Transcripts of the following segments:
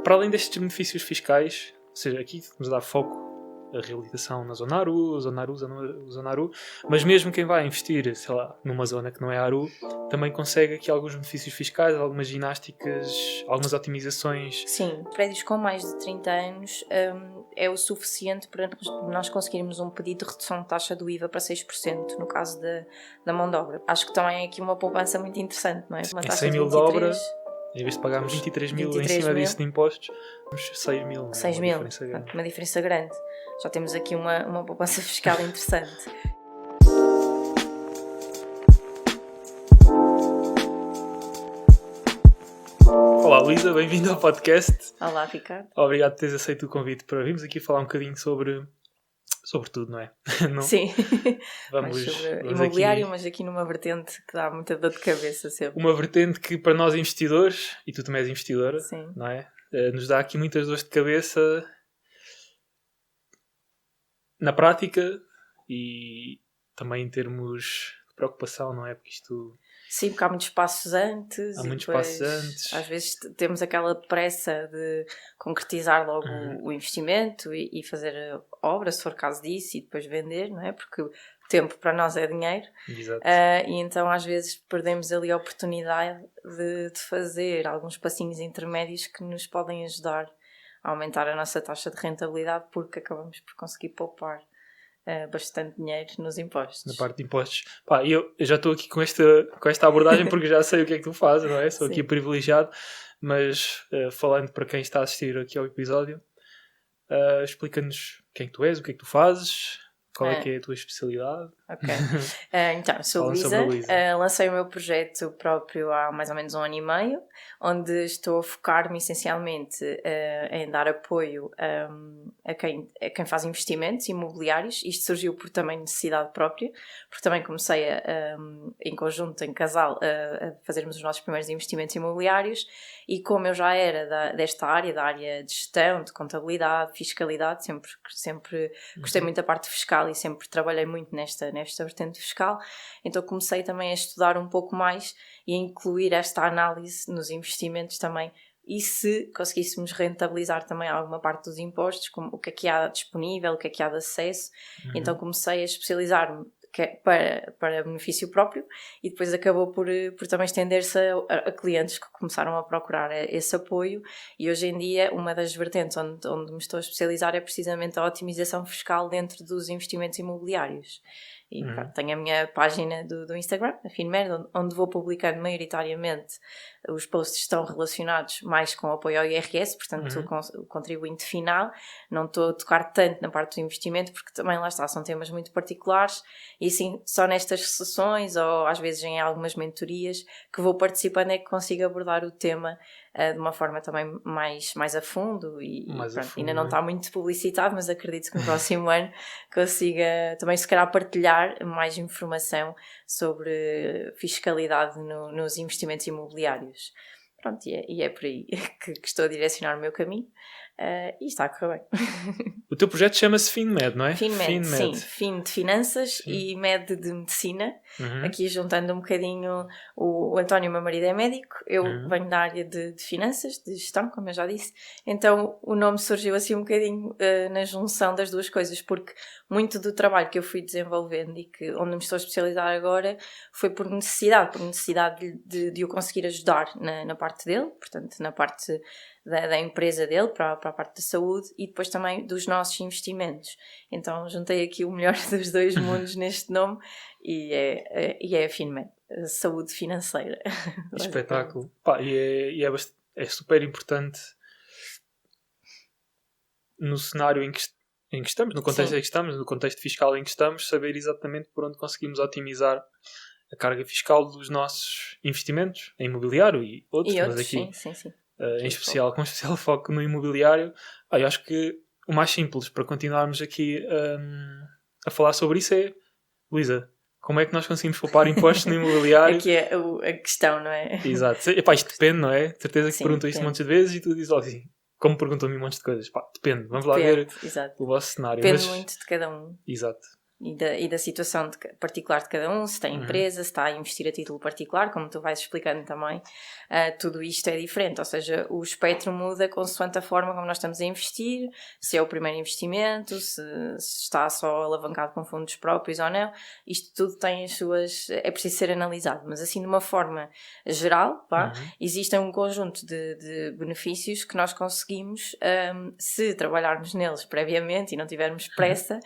para além destes benefícios fiscais, ou seja, aqui vamos dar foco a reabilitação na zona ARU, zona ARU, mas mesmo quem vai investir, sei lá, numa zona que não é ARU, também consegue aqui alguns benefícios fiscais, algumas ginásticas, algumas otimizações. Sim, prédios com mais de 30 anos é o suficiente para nós conseguirmos um pedido de redução de taxa do IVA para 6% no caso da mão de obra. Acho que também é aqui uma poupança muito interessante, não é? Uma Em taxa 100 mil de obra, em vez de pagarmos 23 mil em cima disso de impostos, temos 6 mil. 6 mil, uma diferença grande. Já temos aqui uma poupança fiscal interessante. Olá Luísa, bem-vindo ao podcast. Olá Ricardo. Obrigado por teres aceito o convite para virmos aqui falar um bocadinho sobre tudo, não é? Não? Sim, vamos sobre imobiliário, mas aqui numa vertente que dá muita dor de cabeça sempre. Uma vertente que para nós investidores, e tu também és investidora, sim, não é? Nos dá aqui muitas dores de cabeça na prática e também em termos de preocupação, não é? Porque isto... Sim, porque há muitos passos antes. Há muitos passos antes. Às vezes temos aquela pressa de concretizar logo o investimento e fazer a obra, se for caso disso, e depois vender, não é? Porque o tempo para nós é dinheiro. Exato. E então às vezes perdemos ali a oportunidade de fazer alguns passinhos intermédios que nos podem ajudar a aumentar a nossa taxa de rentabilidade, porque acabamos por conseguir poupar bastante dinheiro nos impostos. Na parte de impostos. Pá, eu já estou aqui com esta abordagem porque já sei o que é que tu fazes, não é? Sou aqui privilegiado, mas falando para quem está a assistir aqui ao episódio, explica-nos quem tu és, o que é que tu fazes, qual é que é a tua especialidade. Ok. Então, sou Luísa. Lancei o meu projeto próprio há mais ou menos 1 ano e meio, onde estou a focar-me essencialmente em dar apoio a quem faz investimentos imobiliários. Isto surgiu por também necessidade própria, porque também comecei em conjunto, em casal, a fazermos os nossos primeiros investimentos imobiliários, e como eu já era desta área, da área de gestão, de contabilidade, fiscalidade, sempre gostei muito da parte fiscal e sempre trabalhei muito nesta vertente fiscal, então comecei também a estudar um pouco mais e a incluir esta análise nos investimentos também, e se conseguíssemos rentabilizar também alguma parte dos impostos, como o que há disponível, o que há de acesso. Então comecei a especializar-me para benefício próprio, e depois acabou por também estender-se a clientes que começaram a procurar esse apoio, e hoje em dia uma das vertentes onde me estou a especializar é precisamente a otimização fiscal dentro dos investimentos imobiliários. E tenho a minha página do Instagram, a FinMed, onde vou publicando maioritariamente os posts que estão relacionados mais com o apoio ao IRS, portanto o contribuinte final. Não estou a tocar tanto na parte do investimento, porque também lá está, são temas muito particulares, e assim só nestas sessões ou às vezes em algumas mentorias que vou participando é que consigo abordar o tema de uma forma também mais a fundo, e ainda não está muito publicitado, mas acredito que no próximo ano consiga também se calhar partilhar mais informação sobre fiscalidade nos investimentos imobiliários. Pronto, e é por aí que estou a direcionar o meu caminho, e está a correr bem. O teu projeto chama-se FinMed, não é? FinMed, sim. Fin de finanças e Med de medicina. Aqui juntando um bocadinho, o António, meu marido, é médico, eu venho da área de finanças, de gestão, como eu já disse. Então o nome surgiu assim um bocadinho na junção das duas coisas, porque muito do trabalho que eu fui desenvolvendo e onde me estou a especializar agora foi por necessidade de o conseguir ajudar na parte dele, portanto na parte da empresa dele, para a parte da saúde, e depois também dos nossos investimentos. Então juntei aqui o melhor dos dois mundos neste nome, e é a FinMed, a saúde financeira. Espetáculo. Pá, é super importante no cenário em que estamos, no contexto em que estamos, no contexto fiscal em que estamos, saber exatamente por onde conseguimos otimizar a carga fiscal dos nossos investimentos em imobiliário e outros, mas aqui sim. em especial, com especial foco no imobiliário. Eu acho que o mais simples para continuarmos aqui a falar sobre isso é, Luísa, como é que nós conseguimos poupar impostos no imobiliário? Aqui é a questão, não é? Exato. Epá, isto depende, não é? De certeza que perguntam isto depende. montes de vezes e tu dizes logo assim, como perguntam-me um monte de coisas. Pá, depende. Vamos lá ver exato. o vosso cenário. Depende muito de cada um. Exato. e da situação particular de cada um, se tem empresa, se está a investir a título particular, como tu vais explicando também, tudo isto é diferente, ou seja, o espectro muda consoante a forma como nós estamos a investir, se é o primeiro investimento, se está só alavancado com fundos próprios ou não, isto tudo tem as suas... é preciso ser analisado, mas assim de uma forma geral, existem um conjunto de benefícios que nós conseguimos, se trabalharmos neles previamente e não tivermos pressa,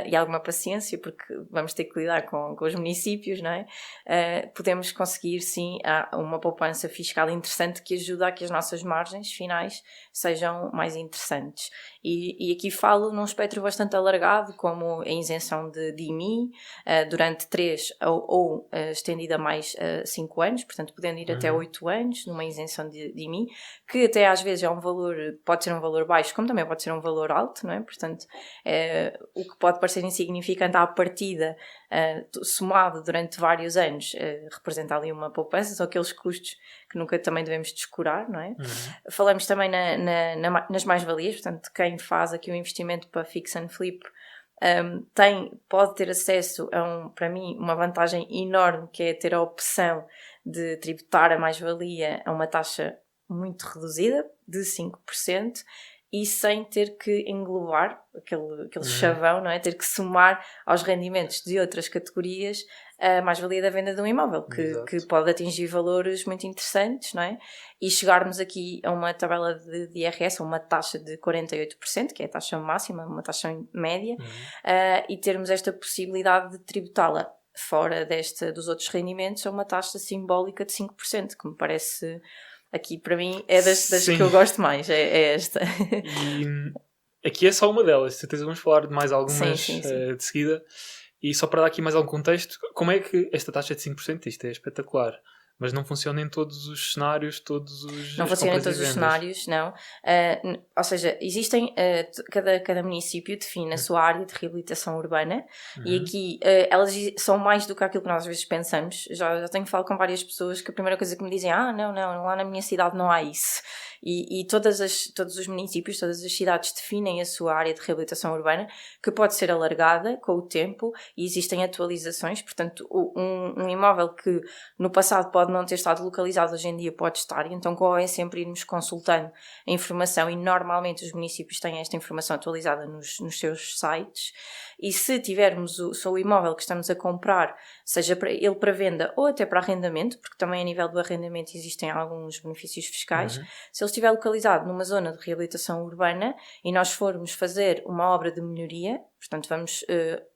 e alguma paciência, porque vamos ter que lidar com os municípios, não é? Podemos conseguir sim uma poupança fiscal interessante que ajuda a que as nossas margens finais sejam mais interessantes. E aqui falo num espectro bastante alargado, como a isenção de IMI durante 3 ou estendida a mais 5 anos, portanto podendo ir até 8 anos numa isenção de IMI, que até às vezes é um valor, pode ser um valor baixo, como também pode ser um valor alto, não é? Portanto, o que pode parecer insignificante à partida, somado durante vários anos, representa ali uma poupança, são aqueles custos que nunca também devemos descurar, não é? Falamos também nas mais-valias, portanto, quem faz aqui um investimento para fix and flip pode ter acesso a, para mim, uma vantagem enorme, que é ter a opção de tributar a mais-valia a uma taxa muito reduzida, de 5%, e sem ter que englobar aquele chavão, não é? Ter que somar aos rendimentos de outras categorias a mais-valia da venda de um imóvel, que pode atingir valores muito interessantes, não é? E chegarmos aqui a uma tabela de IRS, a uma taxa de 48%, que é a taxa máxima, uma taxa média, e termos esta possibilidade de tributá-la fora dos outros rendimentos a uma taxa simbólica de 5%, que me parece... Aqui, para mim, é das que eu gosto mais, é esta. E aqui é só uma delas, certeza vamos falar de mais algumas de seguida. E só para dar aqui mais algum contexto, como é que esta taxa de 5%, isto é espetacular, mas não funciona em todos os cenários, não funciona em todos os cenários, não. Ou seja, existem, cada município define a sua área de reabilitação urbana, e aqui elas são mais do que aquilo que nós às vezes pensamos. Já tenho falado com várias pessoas que a primeira coisa que me dizem, não, lá na minha cidade não há isso. E todos os municípios, todas as cidades definem a sua área de reabilitação urbana, que pode ser alargada com o tempo, e existem atualizações. Portanto, um imóvel que no passado pode não ter estado localizado, hoje em dia pode estar, e então convém sempre irmos consultando a informação, e normalmente os municípios têm esta informação atualizada nos seus sites. E se tivermos o imóvel que estamos a comprar, seja ele para venda ou até para arrendamento, porque também a nível do arrendamento existem alguns benefícios fiscais, se ele estiver localizado numa zona de reabilitação urbana e nós formos fazer uma obra de melhoria, portanto vamos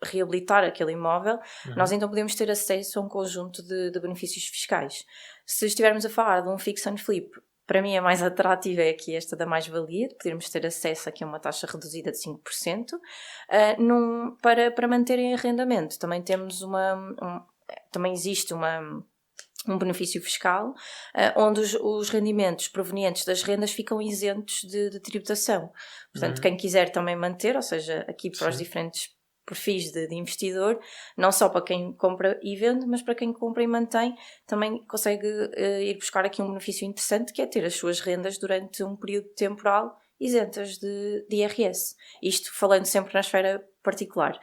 reabilitar aquele imóvel, nós então podemos ter acesso a um conjunto de benefícios fiscais. Se estivermos a falar de um fix and flip, para mim a mais atrativa é aqui esta da mais-valia, de podermos ter acesso aqui a uma taxa reduzida de 5%, para manter em arrendamento. Também temos também existe um benefício fiscal, onde os rendimentos provenientes das rendas ficam isentos de tributação. Portanto, quem quiser também manter, ou seja, aqui para os diferentes perfis de investidor, não só para quem compra e vende, mas para quem compra e mantém, também consegue ir buscar aqui um benefício interessante, que é ter as suas rendas durante um período temporal isentas de IRS. Isto falando sempre na esfera particular.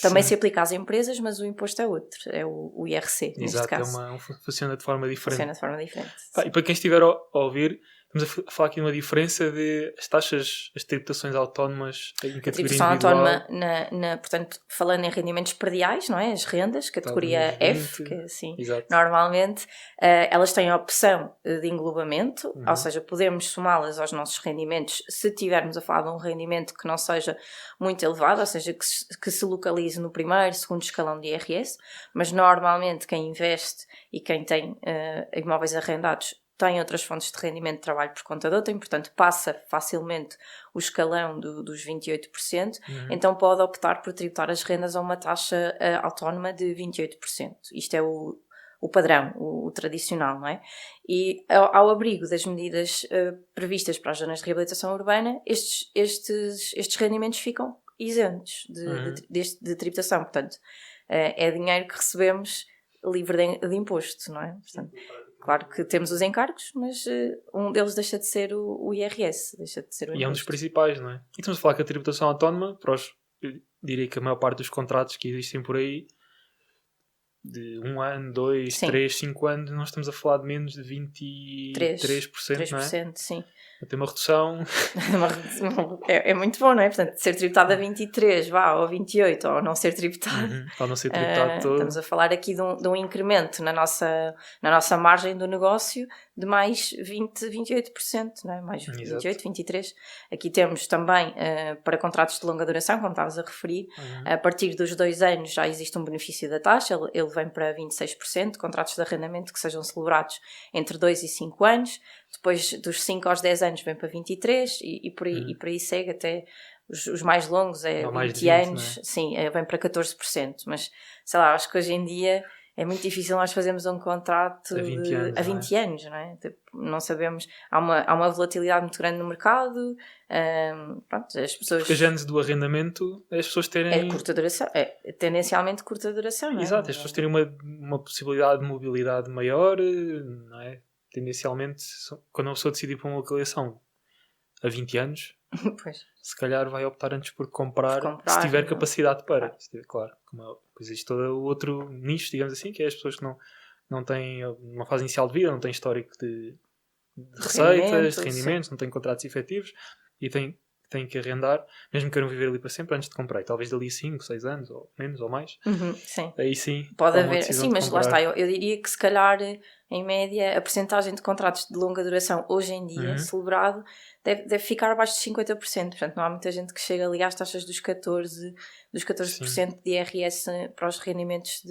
Também se aplica às empresas, mas o imposto é outro, é o IRC, neste caso. Funciona de forma diferente. Funciona de forma diferente. E para quem estiver a ouvir, estamos a falar aqui de uma diferença de as tributações autónomas em categoria individual. A tributação autónoma, portanto, falando em rendimentos prediais, não é? As rendas, categoria F, que assim, normalmente, elas têm a opção de englobamento, ou seja, podemos somá-las aos nossos rendimentos se tivermos a falar de um rendimento que não seja muito elevado, ou seja, que se localize no primeiro, segundo escalão de IRS, mas normalmente quem investe e quem tem imóveis arrendados tem outras fontes de rendimento de trabalho por conta de outrem, portanto passa facilmente o escalão dos 28%, então pode optar por tributar as rendas a uma taxa autónoma de 28%. Isto é o padrão, o tradicional, não é? E ao abrigo das medidas previstas para as zonas de reabilitação urbana, estes rendimentos ficam isentos de tributação, portanto é dinheiro que recebemos livre de imposto, não é? Portanto, claro que temos os encargos, mas um deles deixa de ser o IRS, deixa de ser o imposto. E é um dos principais, não é? E estamos a falar que a tributação autónoma, diria que a maior parte dos contratos que existem por aí, de 1 ano, 2, 3, 5 anos, nós estamos a falar de menos de 23%, não é? Sim. Tem uma redução. É muito bom, não é? Portanto, ser tributado a 23, ou 28, ou não ser tributado. Ou não ser tributado todo. Estamos a falar aqui de um incremento na nossa margem do negócio de mais 28%, não é? Mais 28, 23%. Aqui temos também, para contratos de longa duração, como estavas a referir, a partir dos 2 anos já existe um benefício da taxa, ele vem para 26%, contratos de arrendamento que sejam celebrados entre 2 e 5 anos, depois dos 5 aos 10 anos vem para 23 e por aí segue até os mais longos, 20 anos, sim, vem para 14%, mas sei lá, acho que hoje em dia é muito difícil nós fazermos um contrato a 20 anos, não é? Tipo, não sabemos, há uma volatilidade muito grande no mercado, pronto, as pessoas... Porque a gênese do arrendamento é as pessoas terem... É curta duração, é tendencialmente curta duração, não é? Exato, as pessoas terem uma possibilidade de mobilidade maior, não é? Tendencialmente, quando uma pessoa decide ir para uma localização a 20 anos, pois. Se calhar vai optar antes por comprar se tiver capacidade para. Se tiver, claro. Pois existe todo o outro nicho, digamos assim, que é as pessoas que não têm uma fase inicial de vida, não têm histórico de receitas, de rendimentos, não têm contratos efetivos e têm que arrendar, mesmo que queiram viver ali para sempre antes de comprar. Talvez dali 5, 6 anos, ou menos, ou mais. Sim. Aí sim. Pode haver. Sim, mas lá está. Eu diria que se calhar, em média, a percentagem de contratos de longa duração hoje em dia, celebrado, deve ficar abaixo de 50%. Portanto, não há muita gente que chega ali às taxas dos 14% de IRS para os rendimentos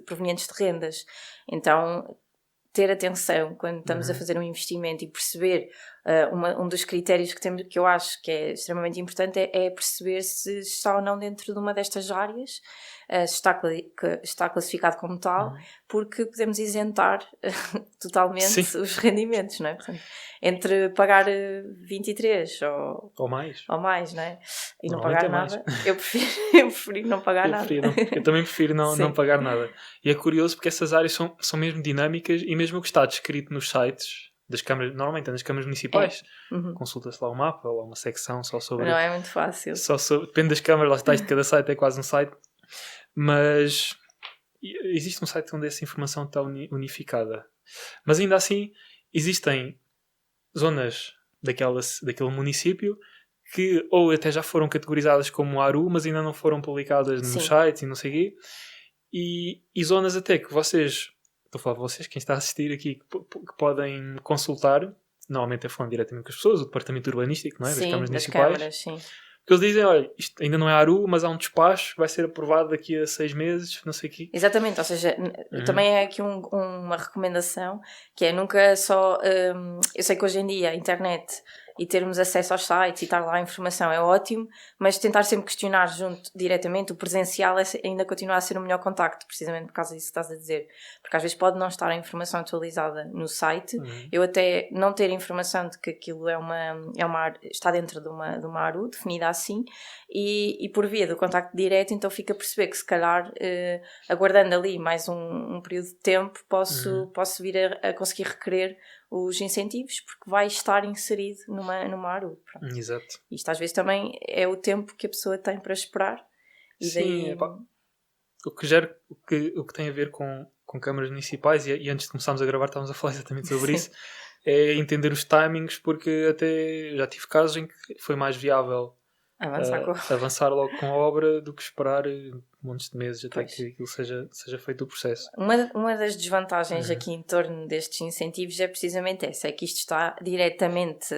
provenientes de rendas. Então, ter atenção quando estamos a fazer um investimento e perceber um dos critérios que eu acho que é extremamente importante é perceber se está ou não dentro de uma destas áreas, se está classificado como tal, porque podemos isentar totalmente os rendimentos, não é? Portanto, entre pagar 23 ou mais, não é? E não pagar nada, eu prefiro não pagar nada. Eu também prefiro não pagar nada. E é curioso porque essas áreas são mesmo dinâmicas e mesmo o que está descrito nos sites das câmaras, normalmente nas câmaras municipais, consulta-se lá o mapa ou uma secção só sobre... Não é muito fácil. Depende das câmaras, lá está, de cada site é quase um site, mas existe um site onde essa informação está unificada. Mas ainda assim, existem zonas daquele município que ou até já foram categorizadas como ARU, mas ainda não foram publicadas nos sites e não sei o quê, e zonas até que vocês... Estou a falar de vocês, quem está a assistir aqui, que podem consultar, normalmente é falando diretamente com as pessoas, o departamento urbanístico, não é? Das câmaras municipais. Câmaras, sim. Porque eles dizem, olha, isto ainda não é ARU, mas há um despacho que vai ser aprovado daqui a 6 meses, não sei o quê. Exatamente, ou seja, também é aqui uma recomendação, que é nunca só... eu sei que hoje em dia a internet e termos acesso aos sites e estar lá a informação é ótimo, mas tentar sempre questionar diretamente, o presencial ainda continua a ser o melhor contacto, precisamente por causa disso que estás a dizer. Porque às vezes pode não estar a informação atualizada no site, eu até não ter informação de que aquilo está dentro de uma ARU, definida assim, e por via do contacto direto, então fica a perceber que se calhar, aguardando ali mais um período de tempo, posso vir a conseguir requerer os incentivos, porque vai estar inserido numa ARU. Pronto. Exato. Isto às vezes também é o tempo que a pessoa tem para esperar. E sim, o que tem a ver com câmaras municipais, e antes de começarmos a gravar estávamos a falar exatamente sobre isso, é entender os timings, porque até já tive casos em que foi mais viável avançar logo com a obra do que esperar montes de meses até que aquilo seja feito o processo. Uma das desvantagens aqui em torno destes incentivos é precisamente essa, é que isto está diretamente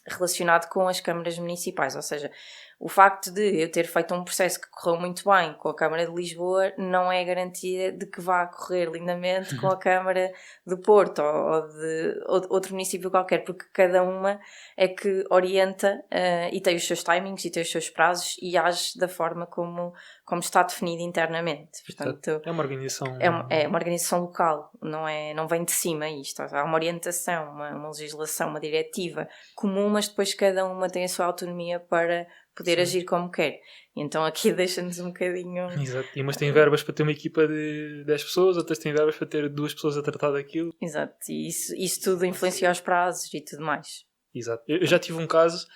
relacionado com as câmaras municipais, ou seja, o facto de eu ter feito um processo que correu muito bem com a Câmara de Lisboa não é garantia de que vá correr lindamente com a Câmara do Porto ou de outro município qualquer, porque cada uma é que orienta e tem os seus timings e tem os seus prazos e age da forma como está definido internamente. Portanto, é uma organização... É uma organização local, não vem de cima isto. Há uma orientação, uma legislação, uma diretiva comum, mas depois cada uma tem a sua autonomia para poder agir como quer. E então aqui deixa-nos um bocadinho... Exato. E umas têm verbas para ter uma equipa de 10 pessoas, outras têm verbas para ter 2 pessoas a tratar daquilo. Exato. E isso tudo influencia os prazos e tudo mais. Exato. Eu já tive um caso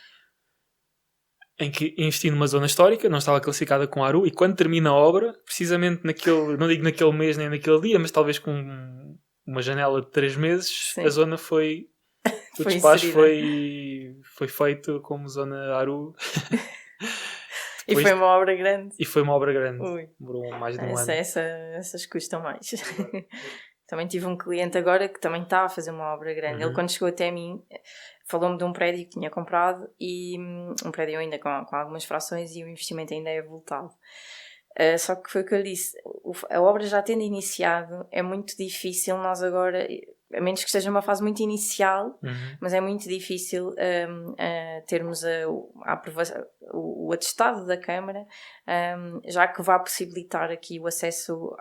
em que investi numa zona histórica, não estava classificada com ARU, e quando termina a obra, precisamente naquele, não digo naquele mês nem naquele dia, mas talvez com uma janela de 3 meses, sim, a zona foi... O despacho foi feito como zona ARU. E foi uma obra grande. E foi uma obra grande. Demorou mais de um ano. Essas custam mais. Também tive um cliente agora que também está a fazer uma obra grande. Ele, quando chegou até mim, falou-me de um prédio que tinha comprado, e um prédio ainda com algumas frações, e o investimento ainda é avultado. Só que foi o que eu disse, a obra já tendo iniciado, é muito difícil nós agora, a menos que esteja uma fase muito inicial, mas é muito difícil termos a aprovação, o atestado da Câmara, já que vai possibilitar aqui o acesso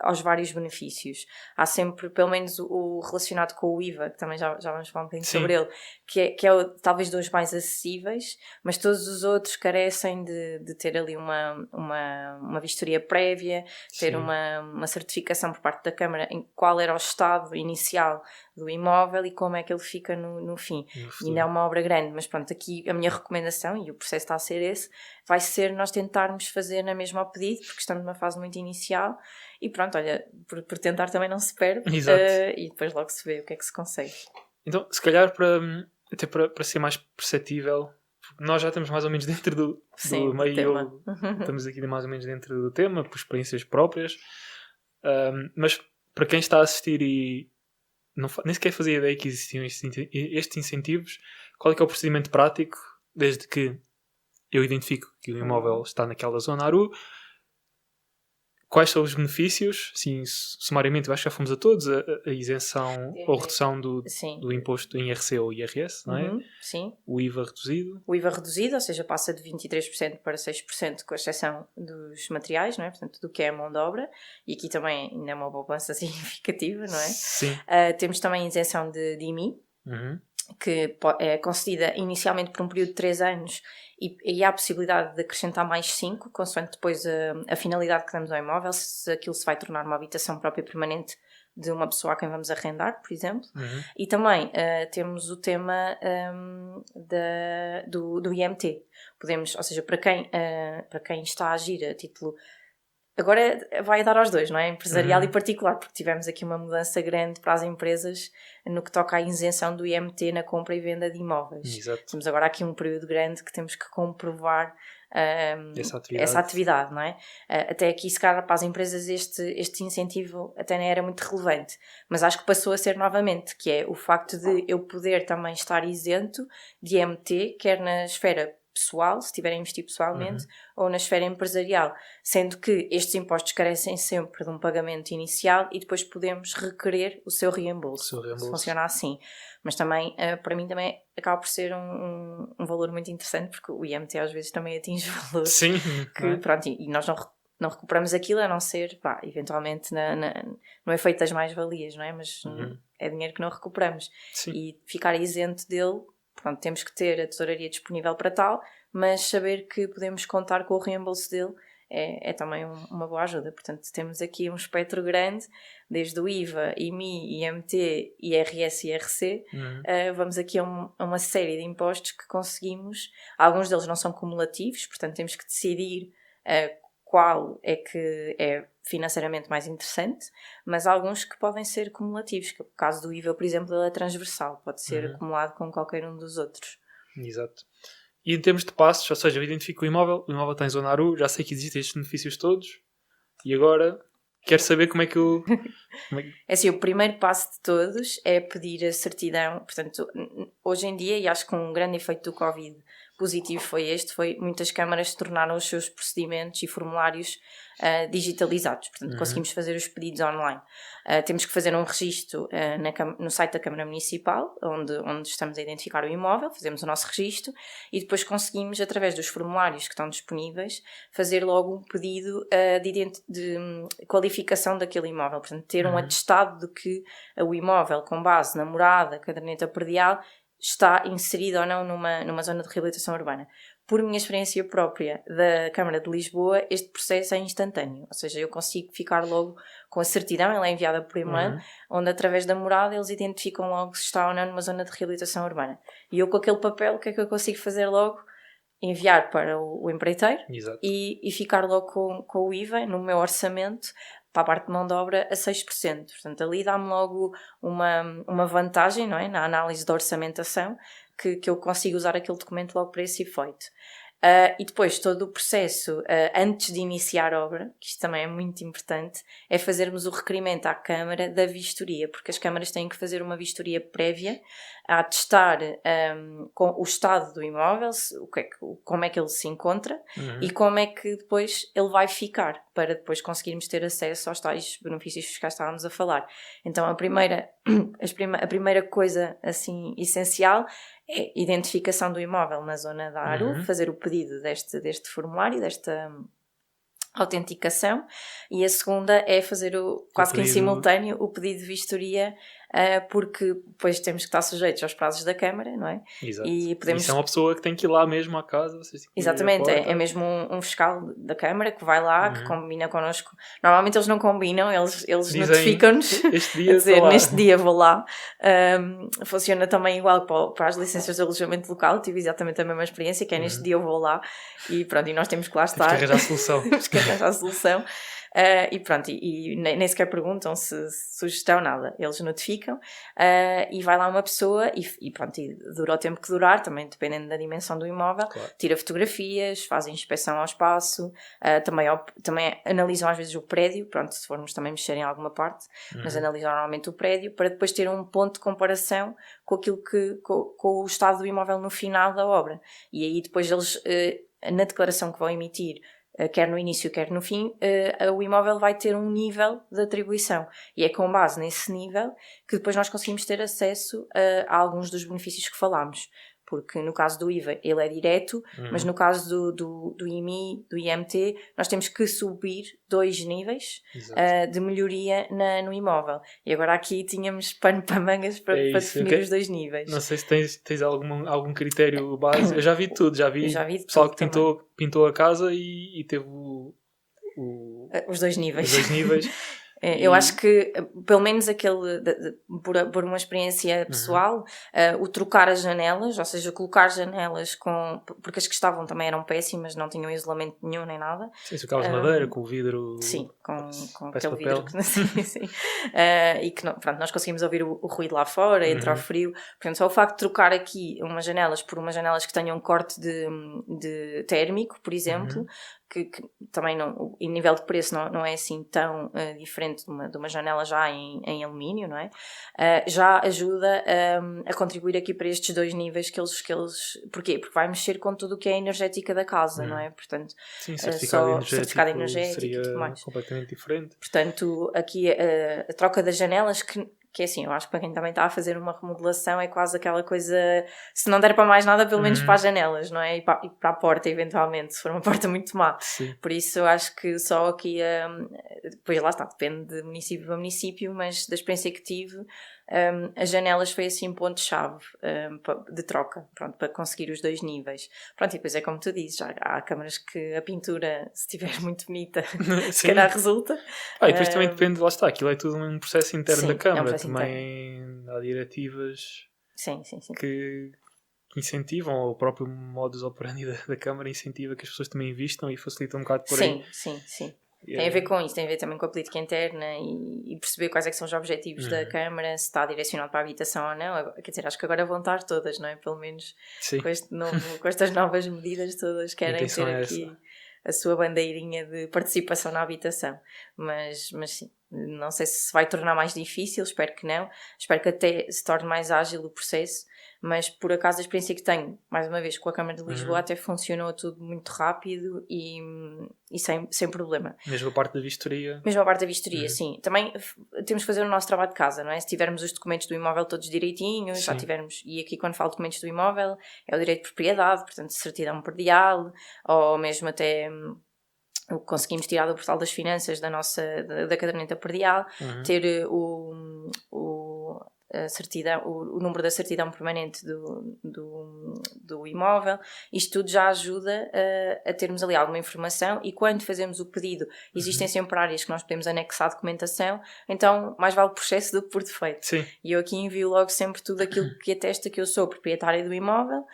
aos vários benefícios. Há sempre, pelo menos o relacionado com o IVA, que também já vamos falar um bocadinho sobre ele, que é talvez dos mais acessíveis, mas todos os outros carecem de ter ali uma vistoria prévia, ter uma certificação por parte da Câmara em qual era o estado inicial do imóvel e como é que ele fica no fim. E ainda é uma obra grande, mas pronto, aqui a minha recomendação, e o processo está a ser esse, vai ser nós tentarmos fazer na mesma ao pedido, porque estamos numa fase muito inicial, e pronto, olha, por tentar também não se perde, e depois logo se vê o que é que se consegue. Então, se calhar até para ser mais perceptível, nós já estamos mais ou menos dentro do meio, estamos aqui mais ou menos dentro do tema, por experiências próprias, mas para quem está a assistir e nem sequer fazia ideia que existiam estes incentivos, qual é que é o procedimento prático, desde que eu identifico que o imóvel está naquela zona ARU? Quais são os benefícios? Sim, sumariamente, eu acho que já fomos a todos. A isenção ou redução do imposto em IRC ou IRS, não é? Sim. O IVA reduzido. O IVA reduzido, ou seja, passa de 23% para 6%, com exceção dos materiais, não é? Portanto, do que é a mão de obra. E aqui também ainda é uma poupança significativa, não é? Sim. Temos também a isenção de IMI, que é concedida inicialmente por um período de 3 anos, e há a possibilidade de acrescentar mais 5, consoante depois a finalidade que damos ao imóvel, se aquilo se vai tornar uma habitação própria permanente de uma pessoa a quem vamos arrendar, por exemplo. E também temos o tema do IMT. Podemos, ou seja, para quem está a agir a título... Agora vai dar aos dois, não é? Empresarial e particular, porque tivemos aqui uma mudança grande para as empresas no que toca à isenção do IMT na compra e venda de imóveis. Exato. Temos agora aqui um período grande que temos que comprovar essa atividade, não é? Até aqui, se calhar, para as empresas este incentivo até nem era muito relevante, mas acho que passou a ser novamente, que é o facto de eu poder também estar isento de IMT, quer na esfera pessoal, se estiver a investir pessoalmente, ou na esfera empresarial, sendo que estes impostos carecem sempre de um pagamento inicial e depois podemos requerer o seu reembolso. Funciona assim. Mas também, para mim, também acaba por ser um valor muito interessante, porque o IMT às vezes também atinge valores. Sim. Que, pronto, e nós não recuperamos aquilo, a não ser, eventualmente, não é feito das mais-valias, não é? Mas é dinheiro que não recuperamos. Sim. E ficar isento dele... Pronto, temos que ter a tesouraria disponível para tal, mas saber que podemos contar com o reembolso dele é também uma boa ajuda. Portanto, temos aqui um espectro grande, desde o IVA, IMI, IMT, IRS e IRC. Vamos aqui a uma série de impostos que conseguimos. Alguns deles não são cumulativos, portanto temos que decidir qual é que é financeiramente mais interessante, mas há alguns que podem ser cumulativos, que o caso do IVA, por exemplo, ele é transversal, pode ser acumulado com qualquer um dos outros. Exato. E em termos de passos, ou seja, eu identifico o imóvel está em zona ARU, já sei que existem estes benefícios todos, e agora quero saber como é que eu... É assim, o primeiro passo de todos é pedir a certidão. Portanto, hoje em dia, e acho que um grande efeito do Covid positivo foi muitas câmaras tornaram os seus procedimentos e formulários digitalizados. Portanto, conseguimos fazer os pedidos online. Temos que fazer um registro no site da Câmara Municipal, onde estamos a identificar o imóvel, fazemos o nosso registro e depois conseguimos, através dos formulários que estão disponíveis, fazer logo um pedido de qualificação daquele imóvel. Portanto, ter um atestado de que o imóvel, com base na morada, caderneta predial, está inserido ou não numa zona de reabilitação urbana. Por minha experiência própria da Câmara de Lisboa, este processo é instantâneo, ou seja, eu consigo ficar logo com a certidão, ela é enviada por e-mail, onde através da morada eles identificam logo se está ou não numa zona de reabilitação urbana. E eu com aquele papel, o que é que eu consigo fazer logo? enviar para o empreiteiro e ficar logo com o IVA no meu orçamento para a parte de mão de obra a 6%. Portanto, ali dá-me logo uma vantagem, não é? Na análise da orçamentação, que eu consigo usar aquele documento logo para esse efeito. E depois todo o processo, antes de iniciar a obra, que isto também é muito importante, é fazermos o requerimento à Câmara da vistoria, porque as câmaras têm que fazer uma vistoria prévia a testar com o estado do imóvel, como é que ele se encontra e como é que depois ele vai ficar, para depois conseguirmos ter acesso aos tais benefícios fiscais que estávamos a falar. Então a primeira coisa assim essencial é identificação do imóvel na zona da ARU, fazer o pedido deste formulário, desta autenticação, e a segunda é fazer quase que em simultâneo o pedido de vistoria, porque depois temos que estar sujeitos aos prazos da Câmara, não é? Exato. E isso é uma pessoa que tem que ir lá mesmo à casa. Exatamente, é mesmo um fiscal da Câmara que vai lá, que combina connosco. Normalmente eles não combinam, eles notificam-nos este dia a dizer, neste dia vou lá. Funciona também igual para as licenças de alojamento local, tive exatamente a mesma experiência, que é neste dia eu vou lá e pronto, e nós temos que lá estar. Temos que arranjar a solução. Temos que arranjar a solução. E pronto, e nem sequer perguntam se sugestão, nada, eles notificam, e vai lá uma pessoa e pronto, e dura o tempo que durar, também dependendo da dimensão do imóvel, claro. Tira fotografias, faz inspeção ao espaço, também analisam às vezes o prédio, pronto, se formos também mexer em alguma parte, mas analisam normalmente o prédio para depois ter um ponto de comparação com aquilo com o estado do imóvel no final da obra, e aí depois eles, na declaração que vão emitir, quer no início, quer no fim, o imóvel vai ter um nível de atribuição. E é com base nesse nível que depois nós conseguimos ter acesso a alguns dos benefícios que falámos. Porque no caso do IVA ele é direto, mas no caso do IMI, do IMT, nós temos que subir 2 níveis de melhoria no imóvel. E agora aqui tínhamos pano para mangas para definir os 2 níveis. Não sei se tens algum critério base. Eu já vi tudo, já vi pessoal que pintou a casa e teve os 2 níveis. Os 2 níveis. Eu acho que, pelo menos por uma experiência pessoal, o trocar as janelas, ou seja, colocar janelas porque as que estavam também eram péssimas, não tinham isolamento nenhum nem nada. Sim, se acabas de madeira, com o vidro... Sim, com aquele vidro. Sim. E que, pronto, nós conseguimos ouvir o ruído lá fora, entrar o frio. Portanto, só o facto de trocar aqui umas janelas por umas janelas que tenham um corte de térmico, por exemplo, que também não, em nível de preço não é assim tão diferente de uma janela já em alumínio, não é? Já ajuda a contribuir aqui para estes 2 níveis que eles... Porquê? Porque vai mexer com tudo o que é energética da casa, não é? Portanto, sim, certificado energético e tudo mais. Completamente diferente. Portanto, aqui a troca das janelas que é assim, eu acho que para quem também está a fazer uma remodelação é quase aquela coisa, se não der para mais nada, pelo menos para as janelas, não é? E para a porta, eventualmente, se for uma porta muito má. Sim. Por isso eu acho que só aqui, depois lá está, depende de município para município, mas da experiência que tive, as janelas foi assim um ponto-chave de troca, pronto, para conseguir os 2 níveis. Pronto, e depois é como tu dizes, já há câmaras que a pintura, se estiver muito bonita, se calhar resulta. E depois também depende, lá está, aquilo é tudo um processo interno da Câmara, também interno. Há diretivas sim. que incentivam, ou o próprio modus operandi da Câmara incentiva que as pessoas também investam e facilitam um bocado por aí. Sim. Tem a ver com isso, tem a ver também com a política interna e perceber quais é que são os objetivos da Câmara, se está direcionado para a habitação ou não. Quer dizer, acho que agora vão estar todas, não é? Pelo menos com estas novas medidas todas querem ter aqui a sua bandeirinha de participação na habitação. Mas sim, não sei se vai tornar mais difícil, espero que não. Espero que até se torne mais ágil o processo. Mas por acaso a experiência que tenho, mais uma vez, com a Câmara de Lisboa, até funcionou tudo muito rápido e sem problema. Mesmo a parte da vistoria? Mesmo a parte da vistoria, sim. Também temos que fazer o nosso trabalho de casa, não é? Se tivermos os documentos do imóvel todos direitinhos, já tivermos, e aqui quando falo documentos do imóvel, é o direito de propriedade, portanto, certidão predial, ou mesmo até o que conseguimos tirar do portal das finanças da caderneta predial, ter o número da certidão permanente do do imóvel. Isto tudo já ajuda a termos ali alguma informação, e quando fazemos o pedido existem sempre áreas que nós podemos anexar documentação, então mais vale o processo do que por defeito. Sim. E eu aqui envio logo sempre tudo aquilo que atesta que eu sou proprietária do imóvel,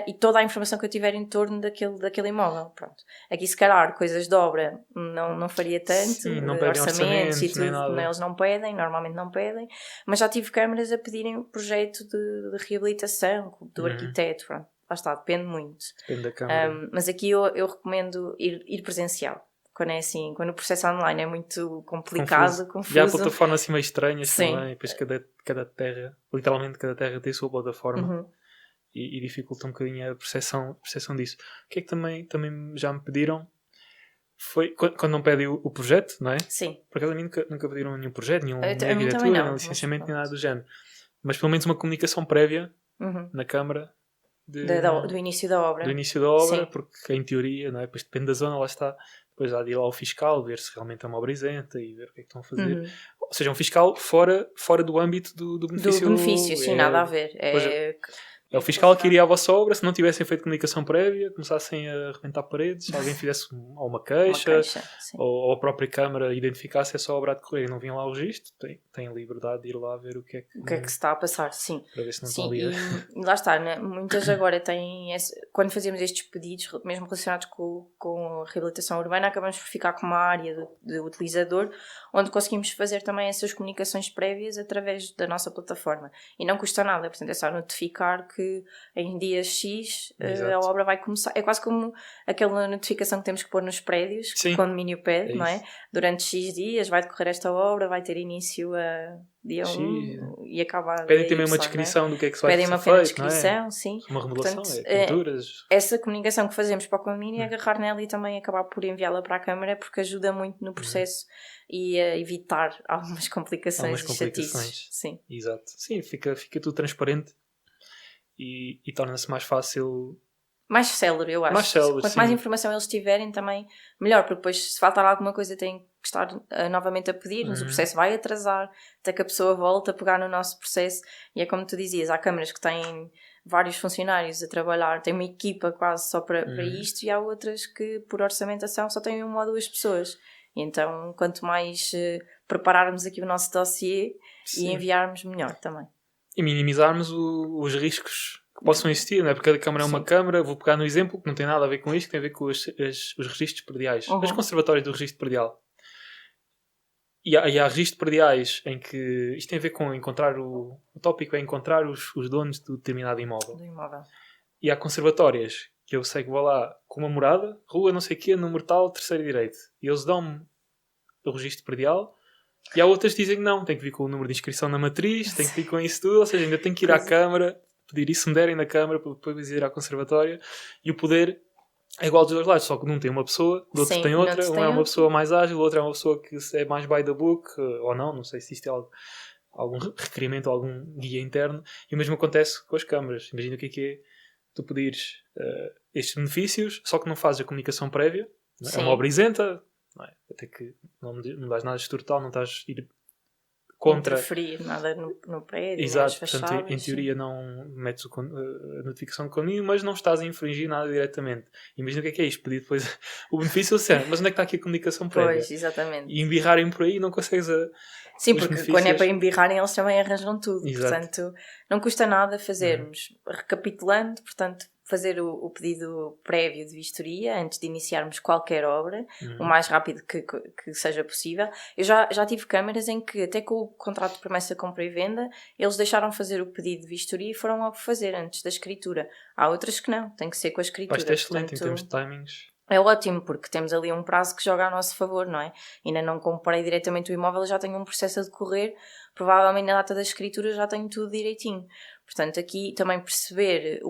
e toda a informação que eu tiver em torno daquele imóvel. Pronto. Aqui se calhar coisas de obra não faria tanto. Sim, não pedem orçamentos e tudo, eles não pedem, normalmente não pedem, mas já tive câmaras a pedirem o projeto de reabilitação do arquiteto. Pronto. Lá está, depende muito. Depende da câmara. Mas aqui eu recomendo ir presencial. Quando é assim, quando o processo online é muito complicado, confuso. E há plataformas assim meio estranhas. Sim. Também, depois cada terra, literalmente cada terra tem a sua plataforma. E dificulta um bocadinho a percepção disso. O que é que também já me pediram foi quando não pedem o projeto, não é? Sim. Por acaso a mim nunca pediram nenhum projeto, nenhuma arquitetura, nem licenciamento, nem nada do género. Mas pelo menos uma comunicação prévia na Câmara do início da obra. Do início da obra, Sim. porque em teoria, não é? Depois depende da zona, lá está. Depois há de ir lá ao fiscal, ver se realmente é uma obra isenta e ver o que é que estão a fazer. Ou seja, um fiscal fora do âmbito do benefício. Do benefício, sim, nada a ver. É o fiscal que iria à vossa obra, se não tivessem feito comunicação prévia, começassem a arrebentar paredes, se alguém fizesse uma queixa ou a própria Câmara identificasse essa obra a decorrer e não vinha lá o registro, tem liberdade de ir lá ver o que é que se está a passar, sim. Para ver se não sim, estão ali. E lá está, né? Muitas agora têm, quando fazemos estes pedidos, mesmo relacionados com a reabilitação urbana, acabamos por ficar com uma área de utilizador, onde conseguimos fazer também essas comunicações prévias através da nossa plataforma. E não custa nada, portanto é só notificar que em dia X a obra vai começar. É quase como aquela notificação que temos que pôr nos prédios, que o condomínio pede, não é? Durante X dias vai decorrer esta obra, vai ter início a dia 1 e acaba. Pedem também uma descrição do que é que se vai fazer. Pedem uma pequena descrição, sim. Uma remodelação, portanto, pinturas. Essa comunicação que fazemos para o condomínio é agarrar nela e também acabar por enviá-la para a Câmara, porque ajuda muito no processo e a evitar algumas complicações e chatices. Sim. Exato. Sim, fica tudo transparente. E torna-se mais fácil, mais célere, eu acho. Mais célere, quanto mais informação eles tiverem também melhor, porque depois se faltar alguma coisa tem que estar novamente a pedir, mas o processo vai atrasar até que a pessoa volta a pegar no nosso processo. E é como tu dizias, há câmaras que têm vários funcionários a trabalhar, tem uma equipa quase só para isto, e há outras que por orçamentação só têm 1 ou 2 pessoas. E então quanto mais prepararmos aqui o nosso dossiê e enviarmos, melhor também. E minimizarmos os riscos que possam existir, não é? Porque cada câmara é uma câmara. Vou pegar no exemplo que não tem nada a ver com isto, tem a ver com os registros prediais. As conservatórias do registro predial. E há registros prediais em que isto tem a ver com encontrar o tópico é encontrar os donos de determinado imóvel. E há conservatórias que eu sei que vou lá com uma morada, rua não sei o quê, número tal, terceiro direito. E eles dão-me o registro predial. E há outras que dizem que não, tem que vir com o número de inscrição na matriz, tem que vir com isso tudo, ou seja, ainda tem que ir à Câmara, pedir isso, se me derem na Câmara, para depois ir à Conservatória, e o poder é igual dos dois lados, só que num tem uma pessoa, do outro tem outra, um é uma pessoa mais ágil, o outro é uma pessoa que é mais by the book, ou não sei se isto é algum requerimento, algum guia interno, e o mesmo acontece com as câmaras. Imagina o que é tu pedires estes benefícios, só que não fazes a comunicação prévia, não é? É uma obra isenta, não é? Até que não dás nada de estrutural, não estás a ir contra... interferir nada no prédio. Exato, portanto, em teoria não metes a notificação com nenhum, mas não estás a infringir nada diretamente. Imagina o que é isto, pedir depois o benefício, mas onde é que está aqui a comunicação prévia? Pois, exatamente. E embirrarem por aí não consegues Sim, porque quando é para embirrarem eles também arranjam tudo. Exato. Portanto, não custa nada fazermos. Recapitulando, portanto, fazer o pedido prévio de vistoria antes de iniciarmos qualquer obra, o mais rápido que seja possível. Eu já tive câmaras em que, até com o contrato de promessa, compra e venda, eles deixaram fazer o pedido de vistoria e foram logo fazer antes da escritura. Há outras que não, tem que ser com a escritura. Isto é excelente, em termos de timings. É ótimo, porque temos ali um prazo que joga a nosso favor, não é? Ainda não comprei diretamente o imóvel, já tenho um processo a decorrer, provavelmente na data da escritura já tenho tudo direitinho. Portanto, aqui também perceber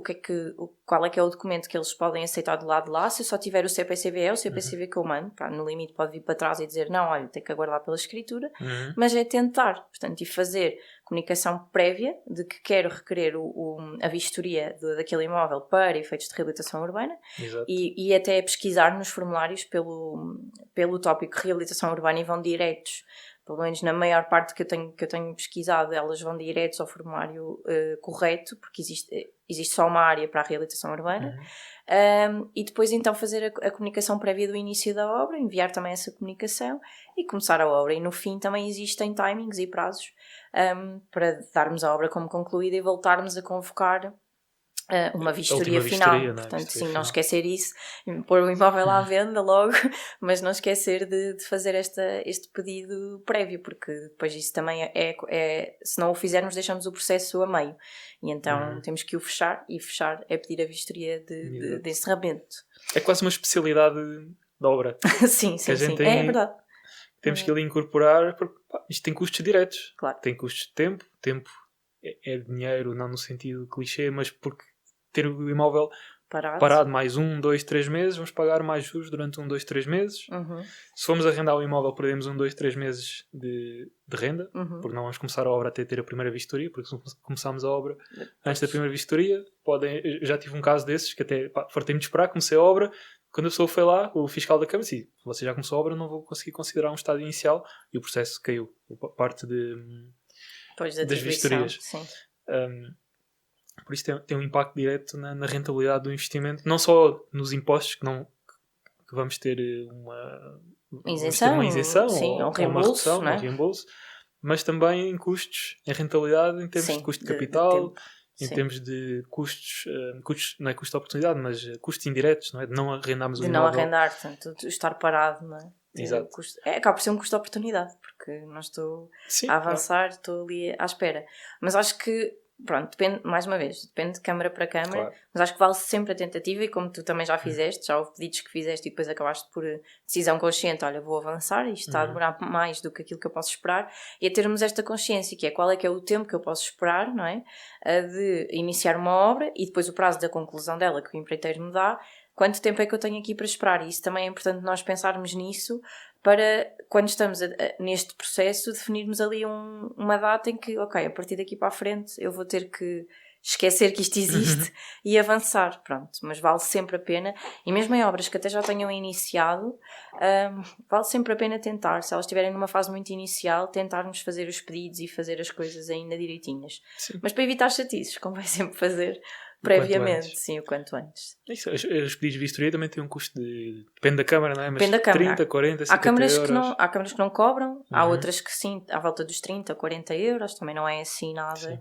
qual é que é o documento que eles podem aceitar do lado de lá. Se eu só tiver o CPCV, é o CPCV que eu mando. Pá, no limite pode vir para trás e dizer, não, olha, tem que aguardar pela escritura. Mas é tentar, portanto, e fazer comunicação prévia de que quero requerer a vistoria daquele imóvel para efeitos de reabilitação urbana. E até pesquisar nos formulários pelo tópico reabilitação urbana e vão diretos. Pelo menos na maior parte que eu tenho pesquisado, elas vão diretos ao formulário correto, porque existe só uma área para a reabilitação urbana. E depois então fazer a comunicação prévia do início da obra, enviar também essa comunicação e começar a obra. E no fim também existem timings e prazos para darmos a obra como concluída e voltarmos a convocar uma vistoria final. Vistoria, portanto, vistoria sim, não esquecer isso, pôr o imóvel à venda logo, mas não esquecer de fazer este pedido prévio, porque depois isso também se não o fizermos deixamos o processo a meio, e então temos que o fechar, e fechar é pedir a vistoria de encerramento. É quase uma especialidade da obra. Sim, é verdade. Temos que ali incorporar, porque isto tem custos diretos. Claro. Tem custos de tempo é dinheiro, não no sentido clichê, mas porque ter o imóvel parado mais 1, 2, 3 meses, vamos pagar mais juros durante 1, 2, 3 meses. Se formos arrendar o imóvel, perdemos 1, 2, 3 meses de renda, porque não vamos começar a obra até ter a primeira vistoria, porque se começarmos a obra antes da primeira vistoria, eu já tive um caso desses, que até fartei-me de esperar, comecei a obra, quando a pessoa foi lá, o fiscal da Câmara disse, você já começou a obra, não vou conseguir considerar um estado inicial, e o processo caiu, parte das vistorias. Sim. Por isso tem um impacto direto na rentabilidade do investimento, não só nos impostos que vamos ter uma isenção sim, ou um uma redução, um reembolso, mas também em custos, em rentabilidade, em termos de custo de capital, em termos de custos, não é custo de oportunidade, mas custos indiretos, não é? De não arrendarmos o imóvel. De não arrendar, portanto, de estar parado, não é? Exato. Acaba por ser um custo de oportunidade, porque não estou a avançar, estou ali à espera. Mas acho que, pronto, depende, mais uma vez, depende de câmara para câmara, mas acho que vale sempre a tentativa, e como tu também já fizeste, já houve pedidos que fizeste e depois acabaste por decisão consciente, olha, vou avançar, isto está a demorar mais do que aquilo que eu posso esperar, e a termos esta consciência, que é qual é que é o tempo que eu posso esperar, não é? De iniciar uma obra e depois o prazo da conclusão dela que o empreiteiro me dá, quanto tempo é que eu tenho aqui para esperar? E isso também é importante nós pensarmos nisso, para quando estamos neste processo definirmos ali uma data em que, ok, a partir daqui para a frente eu vou ter que esquecer que isto existe e avançar, pronto, mas vale sempre a pena, e mesmo em obras que até já tenham iniciado, vale sempre a pena tentar, se elas estiverem numa fase muito inicial, tentarmos fazer os pedidos e fazer as coisas ainda direitinhas. Sim. Mas para evitar chatices, convém sempre fazer previamente, sim, o quanto antes. Isso, os pedidos de vistoria também têm um custo de... Depende da câmara, não é? Mas depende da câmara. 30, 40, 50 euros. Há câmaras que não cobram, há outras que sim, à volta dos 30, 40 euros, também não é assim nada.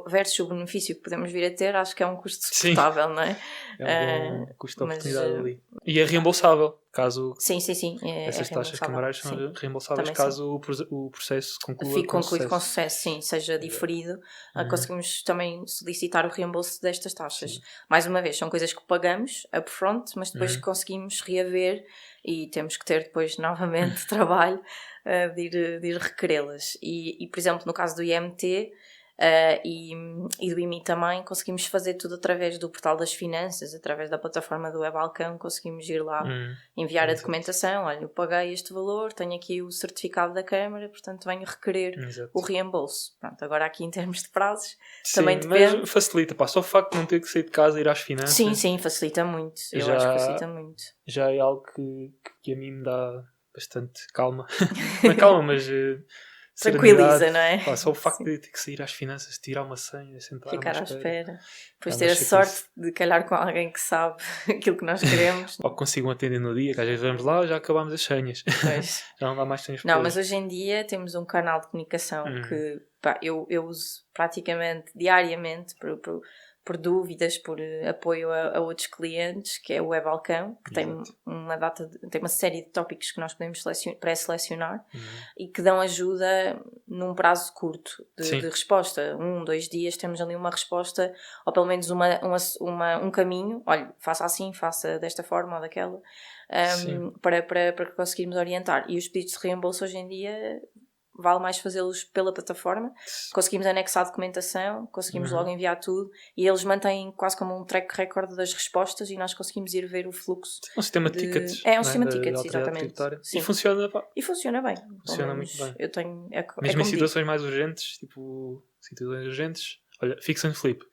Versus o benefício que podemos vir a ter, acho que é um custo suportável, não é? É um bom custo de oportunidade ali. E é reembolsável, caso... Sim. Essas taxas camarárias são reembolsáveis, também caso o processo conclua Fique concluído com sucesso, sim, seja diferido. Conseguimos também solicitar o reembolso destas taxas. Sim. Mais uma vez, são coisas que pagamos upfront, mas depois conseguimos reaver e temos que ter depois novamente trabalho de ir requerê-las. E, por exemplo, no caso do IMT e do IMI também, conseguimos fazer tudo através do portal das finanças, através da plataforma do Web-Balcão, conseguimos ir lá enviar a documentação, olha, eu paguei este valor, tenho aqui o certificado da Câmara, portanto venho requerer o reembolso. Pronto, agora aqui em termos de prazos, também depende. Mas facilita, só o facto de não ter que sair de casa e ir às finanças. Sim, facilita muito, eu acho que facilita muito. Já é algo que a mim me dá bastante calma. Não é calma, mas... tranquiliza, não é? Só o facto de ter que sair às finanças, tirar uma senha, sentar ficar à espera. Depois ter a sorte de calhar com alguém que sabe aquilo que nós queremos. Ou que consigam atender no dia, que às vezes vamos lá já acabamos as senhas. Já não dá mais senhas. Não, mas hoje em dia temos um canal de comunicação que eu uso praticamente diariamente por dúvidas, por apoio a outros clientes, que é o Web-Balcão, que tem uma série de tópicos que nós podemos pré-selecionar e que dão ajuda num prazo curto de resposta. 1, 2 dias temos ali uma resposta, ou pelo menos um caminho, olha, faça assim, faça desta forma ou daquela, para conseguirmos orientar. E os pedidos de reembolso hoje em dia... vale mais fazê-los pela plataforma, conseguimos anexar a documentação, conseguimos logo enviar tudo e eles mantêm quase como um track record das respostas e nós conseguimos ir ver o fluxo. É um sistema de tickets. É um sistema de tickets, exatamente. E funciona, funciona bem. Funciona muito bem. Eu tenho, mesmo em situações mais urgentes, tipo situações urgentes, olha, fix and flip.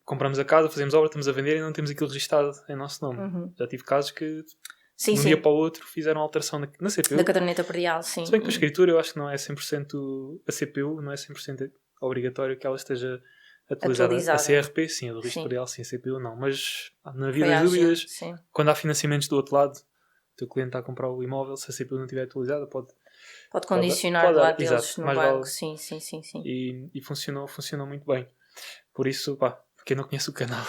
Compramos a casa, fazemos obra, estamos a vender e não temos aquilo registado em nosso nome. Já tive casos que... de um dia para o outro fizeram alteração na CPU. Da caderneta predial, sim. Se bem que para a escritura eu acho que não é 100% a CPU, não é 100% obrigatório que ela esteja atualizada. A CRP sim, a do risco predial sim, a CPU não. Mas na via das dúvidas, quando há financiamentos do outro lado, o teu cliente está a comprar o imóvel, se a CPU não estiver atualizada, pode condicionar do lado deles, exato, no mais banco. Vale. Sim. E funcionou muito bem. Por isso, quem não conhece o canal.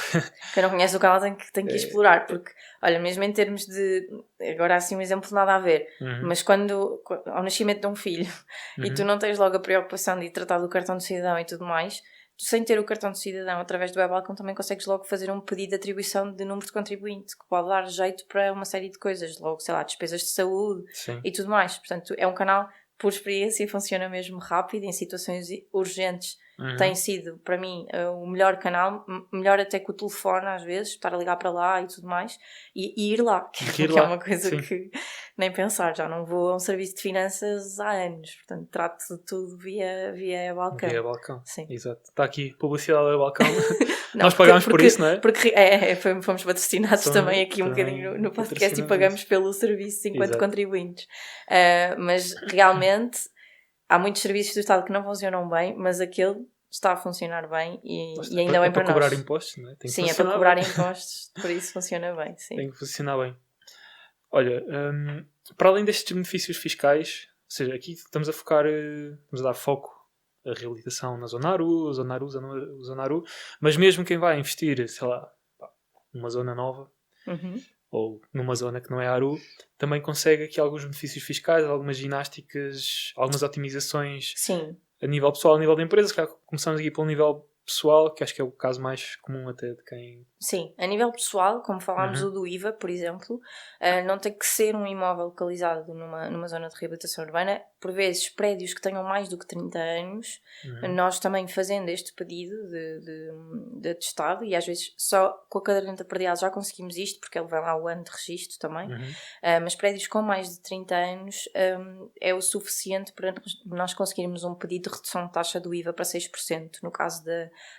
Quem não conhece o canal tem que explorar, porque, olha, mesmo em termos de. Agora, assim, um exemplo nada a ver, mas quando ao nascimento de um filho e tu não tens logo a preocupação de tratar do cartão de cidadão e tudo mais, tu, sem ter o cartão de cidadão através do web-balcão, também consegues logo fazer um pedido de atribuição de número de contribuinte, que pode dar jeito para uma série de coisas, logo, sei lá, despesas de saúde e tudo mais. Portanto, é um canal, por experiência, funciona mesmo rápido em situações urgentes. Tem sido, para mim, o melhor canal, melhor até que o telefone, às vezes, estar a ligar para lá e tudo mais, e ir lá, que é uma coisa que nem pensar, já não vou a um serviço de finanças há anos, portanto, trato de tudo via balcão. Via balcão, sim. Exato. Está aqui, publicidade ao balcão. Não, nós pagámos por isso, não é? Porque fomos patrocinados também aqui um bocadinho no podcast e pagamos pelo serviço enquanto contribuintes. Mas, realmente, há muitos serviços do Estado que não funcionam bem, mas aquele está a funcionar bem e ainda bem para nós. É para cobrar impostos, não é? Sim, é para cobrar impostos, por isso funciona bem. Sim. Tem que funcionar bem. Olha, para além destes benefícios fiscais, ou seja, aqui estamos a dar foco à reabilitação na Zona ARU, mas mesmo quem vai investir, sei lá, numa zona nova, ou numa zona que não é ARU, também consegue aqui alguns benefícios fiscais, algumas ginásticas, algumas otimizações a nível pessoal, a nível da empresa. Começamos aqui pelo nível pessoal, que acho que é o caso mais comum até de quem... Sim, a nível pessoal, como falámos o do IVA, por exemplo, não tem que ser um imóvel localizado numa zona de reabilitação urbana. Por vezes, prédios que tenham mais do que 30 anos, nós também fazendo este pedido de atestado, e às vezes só com a caderneta predial já conseguimos isto, porque ele vai lá o ano de registro também, mas prédios com mais de 30 anos é o suficiente para nós conseguirmos um pedido de redução de taxa do IVA para 6%, no caso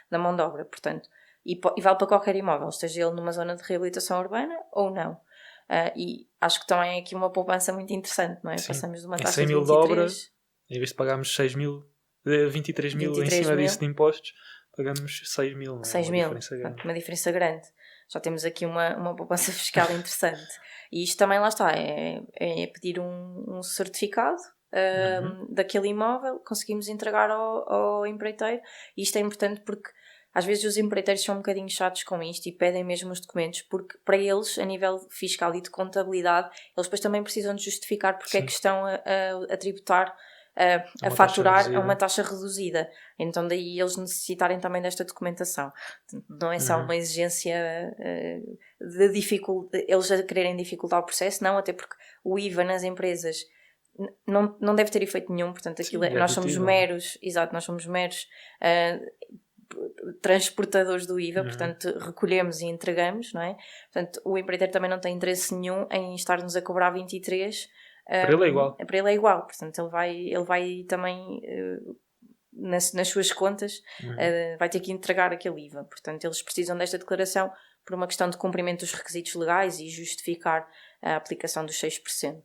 da mão de obra, portanto. E vale para qualquer imóvel, esteja ele numa zona de reabilitação urbana ou não. E acho que também é aqui uma poupança muito interessante, não é? Sim. Passamos de uma taxa 100 de 23... mil de obra, em vez de pagarmos 23 mil em cima disso de impostos, pagamos 6 mil. Não é? 6 mil, uma diferença grande. Já temos aqui uma poupança fiscal interessante. E isto também lá está, é pedir um certificado daquele imóvel, conseguimos entregar ao empreiteiro. E isto é importante porque às vezes os empreiteiros são um bocadinho chatos com isto e pedem mesmo os documentos, porque para eles, a nível fiscal e de contabilidade, eles depois também precisam de justificar porque é que estão a tributar, a faturar a uma taxa reduzida. Então daí eles necessitarem também desta documentação. Não é só uma exigência de eles a quererem dificultar o processo, não, até porque o IVA nas empresas não deve ter efeito nenhum, portanto aquilo nós somos meros, nós somos meros transportadores do IVA, portanto recolhemos e entregamos, não é? Portanto o empreiteiro também não tem interesse nenhum em estar-nos a cobrar 23. Para ele é igual. Para ele é igual, portanto ele vai também nas suas contas vai ter que entregar aquele IVA, portanto eles precisam desta declaração por uma questão de cumprimento dos requisitos legais e justificar a aplicação dos 6%.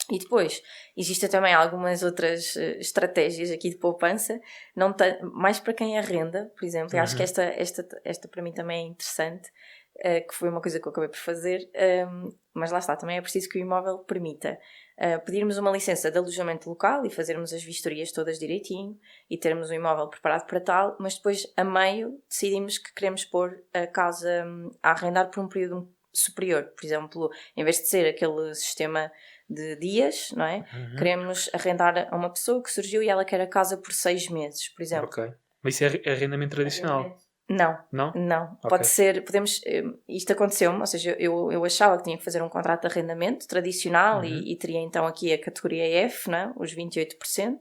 E depois, existem também algumas outras estratégias aqui de poupança, mais para quem arrenda, por exemplo, e acho que esta para mim também é interessante, que foi uma coisa que eu acabei por fazer, mas lá está, também é preciso que o imóvel permita pedirmos uma licença de alojamento local e fazermos as vistorias todas direitinho e termos o imóvel preparado para tal, mas depois, a meio, decidimos que queremos pôr a casa a arrendar por um período superior. Por exemplo, em vez de ser aquele sistema de dias, não é? Queremos arrendar a uma pessoa que surgiu e ela quer a casa por 6 meses, por exemplo. Ok. Mas isso é arrendamento tradicional? Não. Okay. Pode ser, isto aconteceu-me, ou seja, eu achava que tinha que fazer um contrato de arrendamento tradicional e teria então aqui a categoria F, não é? Os 28%,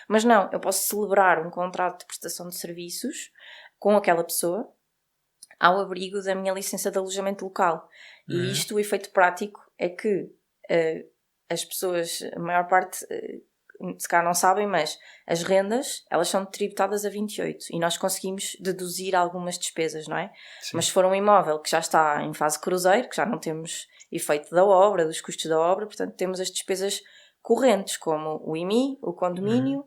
mas não, eu posso celebrar um contrato de prestação de serviços com aquela pessoa ao abrigo da minha licença de alojamento local. E isto, o efeito prático é que as pessoas, a maior parte, se calhar não sabem, mas as rendas, elas são tributadas a 28% e nós conseguimos deduzir algumas despesas, não é? Sim. Mas se for um imóvel que já está em fase cruzeiro, que já não temos efeito da obra, dos custos da obra, portanto temos as despesas correntes, como o IMI, o condomínio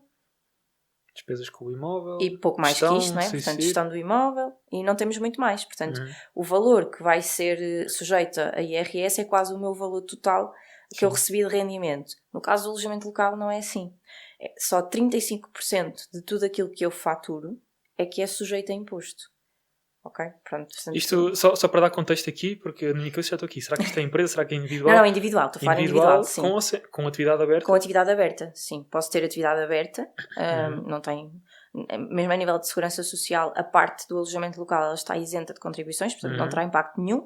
despesas com o imóvel. E pouco mais que isto, não é? Portanto, gestão do imóvel e não temos muito mais. Portanto, o valor que vai ser sujeito a IRS é quase o meu valor total que eu recebi de rendimento. No caso do alojamento local não é assim. Só 35% de tudo aquilo que eu faturo é que é sujeito a imposto. Ok? Pronto. Portanto, isto só para dar contexto aqui, porque na minha cabeça já estou aqui. Será que isto é empresa? Será que é individual? Não, individual. Estou a falar individual, sim. Com atividade aberta? Com atividade aberta, sim. Posso ter atividade aberta. Não tem... Mesmo a nível de segurança social, a parte do alojamento local ela está isenta de contribuições, portanto não terá impacto nenhum.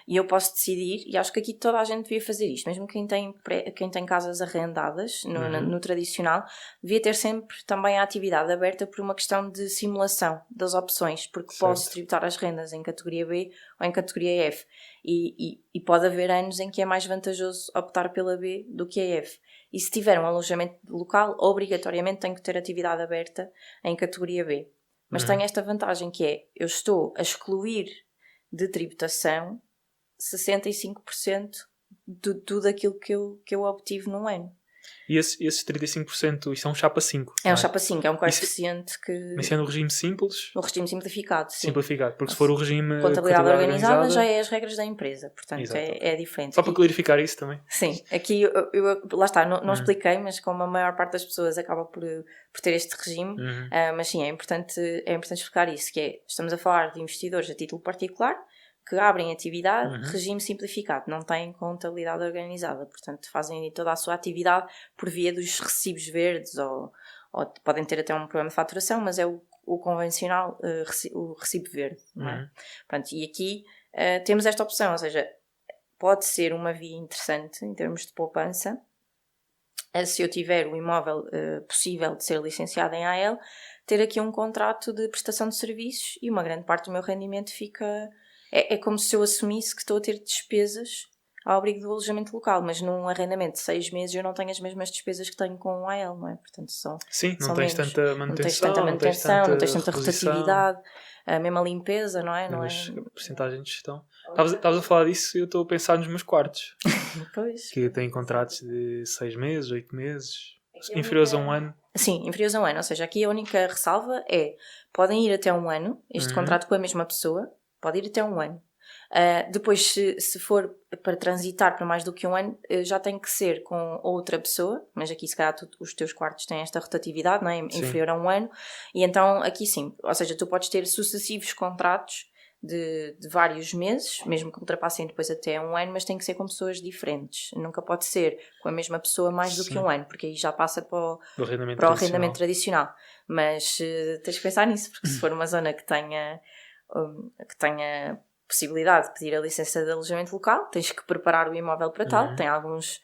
E eu posso decidir, e acho que aqui toda a gente devia fazer isto, mesmo quem tem casas arrendadas no tradicional, devia ter sempre também a atividade aberta por uma questão de simulação das opções, porque posso tributar as rendas em categoria B ou em categoria F. E pode haver anos em que é mais vantajoso optar pela B do que a F. E se tiver um alojamento local, obrigatoriamente tenho que ter atividade aberta em categoria B. Mas tem esta vantagem que é, eu estou a excluir de tributação 65% de tudo aquilo que eu obtive num ano. E esses 35%, isto é um chapa 5? É um chapa 5, é um coeficiente que... Mas é no regime simples? No regime simplificado, sim. Simplificado, porque se for o regime... Contabilidade organizada já é as regras da empresa, portanto é diferente. Só para clarificar isso também. Sim, aqui eu lá está, não expliquei, mas como a maior parte das pessoas acaba por ter este regime, mas sim, é importante explicar isso, que é, estamos a falar de investidores a título particular, que abrem atividade, regime simplificado, não têm contabilidade organizada, portanto fazem toda a sua atividade por via dos recibos verdes ou podem ter até um programa de faturação, mas é o convencional, o recibo verde. Não é? Pronto, e aqui temos esta opção, ou seja, pode ser uma via interessante em termos de poupança, se eu tiver o imóvel possível de ser licenciado em AL, ter aqui um contrato de prestação de serviços e uma grande parte do meu rendimento fica... É como se eu assumisse que estou a ter despesas ao abrigo do alojamento local, mas num arrendamento de 6 meses eu não tenho as mesmas despesas que tenho com o AL, não é? Portanto, não tens tanta manutenção, não tens tanta rotatividade, a mesma limpeza, não é? A porcentagem de gestão. Estavas a falar disso e eu estou a pensar nos meus quartos. Pois. Que têm contratos de 6 meses, 8 meses, inferiores a um ano. Sim, inferiores a um ano, ou seja, aqui a única ressalva é, podem ir até um ano, este contrato com a mesma pessoa, pode ir até um ano. Depois, se for para transitar para mais do que um ano, já tem que ser com outra pessoa, mas aqui se calhar os teus quartos têm esta rotatividade, não é? Inferior a um ano, e então aqui sim, ou seja, tu podes ter sucessivos contratos de vários meses, mesmo que ultrapassem depois até um ano, mas tem que ser com pessoas diferentes, nunca pode ser com a mesma pessoa mais do que um ano, porque aí já passa para o arrendamento tradicional. Mas tens que pensar nisso, porque se for uma zona que tenha possibilidade de pedir a licença de alojamento local, tens que preparar o imóvel para tal, tem alguns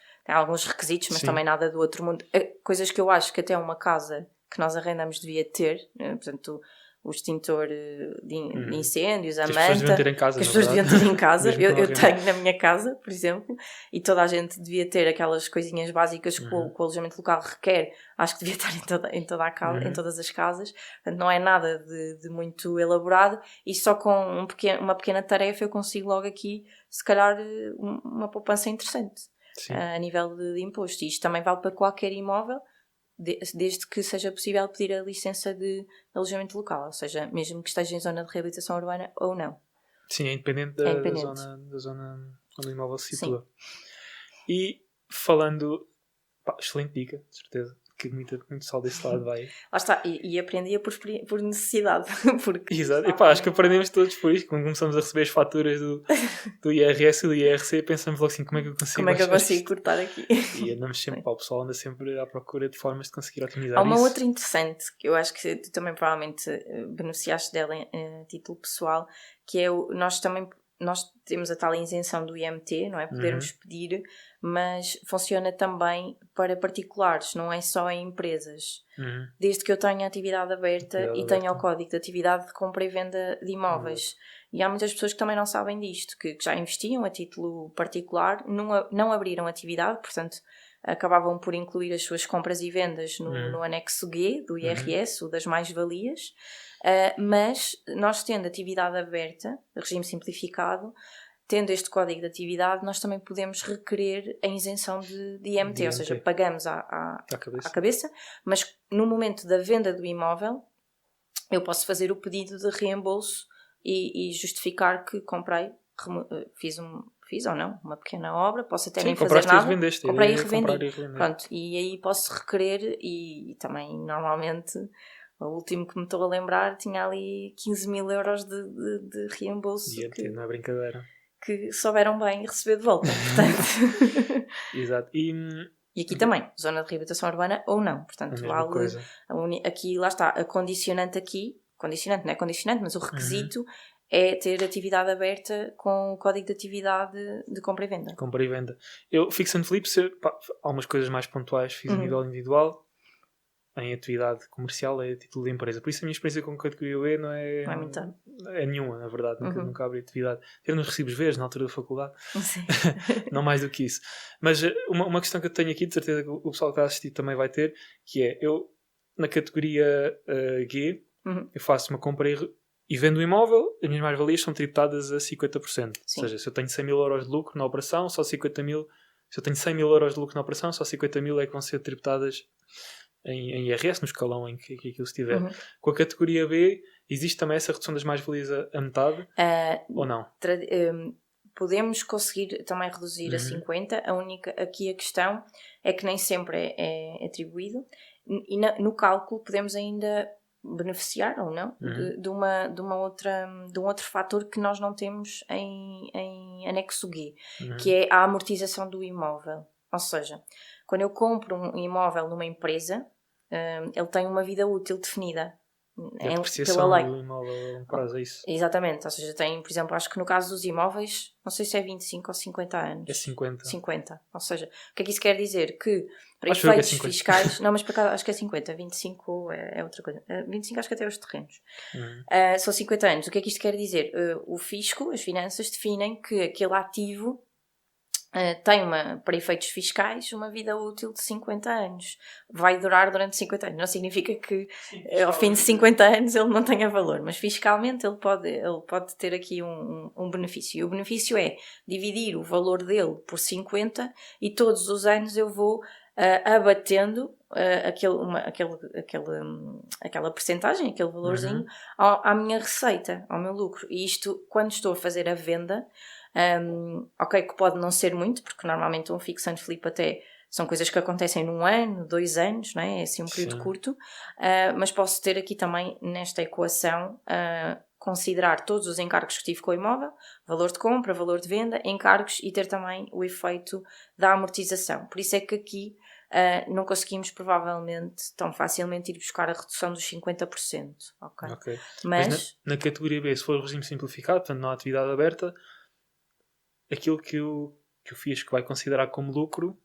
requisitos, mas também nada do outro mundo, coisas que eu acho que até uma casa que nós arrendamos devia ter, portanto o extintor de incêndios, a manta, que as pessoas deviam ter em casa, eu tenho na minha casa, por exemplo, e toda a gente devia ter aquelas coisinhas básicas que o alojamento local requer, acho que devia estar em toda a casa, em todas as casas, portanto não é nada de muito elaborado, e só com uma pequena tarefa eu consigo logo aqui, se calhar, uma poupança interessante a nível de imposto, e isto também vale para qualquer imóvel, desde que seja possível pedir a licença de alojamento local, ou seja, mesmo que esteja em zona de reabilitação urbana ou não. Sim, é independente da zona onde o imóvel se situa. E falando, excelente dica, de certeza, que muito sal desse lado vai. Lá está, e aprendia por necessidade. Porque... Exato, e acho que aprendemos todos por isto, quando começamos a receber as faturas do IRS e do IRC, pensamos logo assim, como é que eu consigo cortar aqui? E andamos sempre, o pessoal anda sempre à procura de formas de conseguir otimizar isso. Há uma outra interessante, que eu acho que tu também provavelmente beneficiaste dela a título pessoal, que é nós temos a tal isenção do IMT, não é? Podermos pedir, mas funciona também para particulares, não é só em empresas. Desde que eu tenha atividade aberta e tenha o código de atividade de compra e venda de imóveis. E há muitas pessoas que também não sabem disto, que já investiam a título particular, não abriram atividade, portanto acabavam por incluir as suas compras e vendas no anexo G do IRS, o das mais-valias, mas nós tendo atividade aberta, regime simplificado, tendo este código de atividade, nós também podemos requerer a isenção de IMT, ou seja, pagamos à cabeça, mas no momento da venda do imóvel, eu posso fazer o pedido de reembolso e justificar que comprei, fiz ou não, uma pequena obra, posso até nem fazer nada, comprei e revendi. Pronto, e aí posso requerer, e também normalmente o último que me estou a lembrar tinha ali 15.000 euros de reembolso. Não é brincadeira. Que souberam bem receber de volta, portanto. Exato. E aqui também, zona de reabilitação urbana ou não, portanto, vale aqui, lá está, a condicionante não é condicionante, mas o requisito é ter atividade aberta com o código de atividade de compra e venda. Compra e venda. Eu, fix and flip, algumas coisas mais pontuais fiz a nível individual, em atividade comercial é a título de empresa. Por isso a minha experiência com categoria B não é nenhuma, na verdade. Nunca abri atividade. Tendo nos recibos verdes na altura da faculdade. Sim. Não mais do que isso. Mas uma questão que eu tenho aqui, de certeza que o pessoal que está a assistir também vai ter, que é, eu na categoria G, eu faço uma compra e vendo o imóvel, as minhas mais-valias são tributadas a 50%. Sim. Ou seja, se eu tenho 100 mil euros de lucro na operação, só 50 mil... Se eu tenho 100 mil euros de lucro na operação, só 50 mil é que vão ser tributadas em IRS, no escalão em que aquilo estiver. Com a categoria B, existe também essa redução das mais-valias a metade? Ou não? Podemos conseguir também reduzir a 50%. A questão é que nem sempre é atribuído. E no cálculo podemos ainda beneficiar ou não de um outro fator que nós não temos em anexo G, que é a amortização do imóvel. Ou seja, quando eu compro um imóvel numa empresa, ele tem uma vida útil definida. A depreciação pela lei. Do imóvel prazo, é isso? Exatamente, ou seja, tem, por exemplo, acho que no caso dos imóveis, não sei se é 25 ou 50 anos. É 50. 50. Ou seja, o que é que isso quer dizer? Que para efeitos fiscais... Não, mas para cá acho que é 50. 25 é outra coisa. 25 acho que até é os terrenos. São 50 anos. O que é que isto quer dizer? O fisco, as finanças, definem que aquele ativo tem para efeitos fiscais uma vida útil de 50 anos. Vai durar durante 50 anos. Não significa que ao fim de 50 anos ele não tenha valor, mas fiscalmente ele pode ter aqui um benefício. E o benefício é dividir o valor dele por 50 e todos os anos eu vou abatendo aquela percentagem, aquele valorzinho à minha receita, ao meu lucro. E isto, quando estou a fazer a venda, ok, que pode não ser muito, porque normalmente um fix and flip até são coisas que acontecem num ano, 2 anos, não é? É assim um período curto, mas posso ter aqui também nesta equação considerar todos os encargos que tive com o imóvel, valor de compra, valor de venda, encargos, e ter também o efeito da amortização. Por isso é que aqui não conseguimos provavelmente tão facilmente ir buscar a redução dos 50%. Ok. Mas na categoria B, se for o regime simplificado, portanto não há atividade aberta, aquilo que o fisco vai considerar como lucro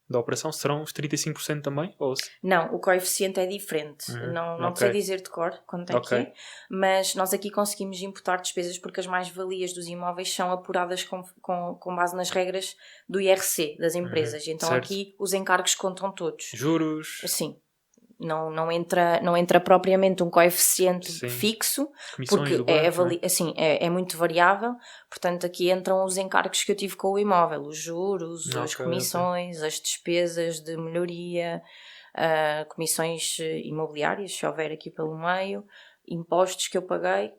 da operação serão os 35% também? Não, o coeficiente é diferente. Não sei dizer de cor quanto é que é, mas nós aqui conseguimos imputar despesas porque as mais-valias dos imóveis são apuradas com base nas regras do IRC das empresas. Então certo. Aqui os encargos contam todos. Juros? Sim. Não entra propriamente um coeficiente fixo, porque é muito variável. Portanto, aqui entram os encargos que eu tive com o imóvel, os juros, as comissões, as despesas de melhoria, comissões imobiliárias, se houver aqui pelo meio, impostos que eu paguei,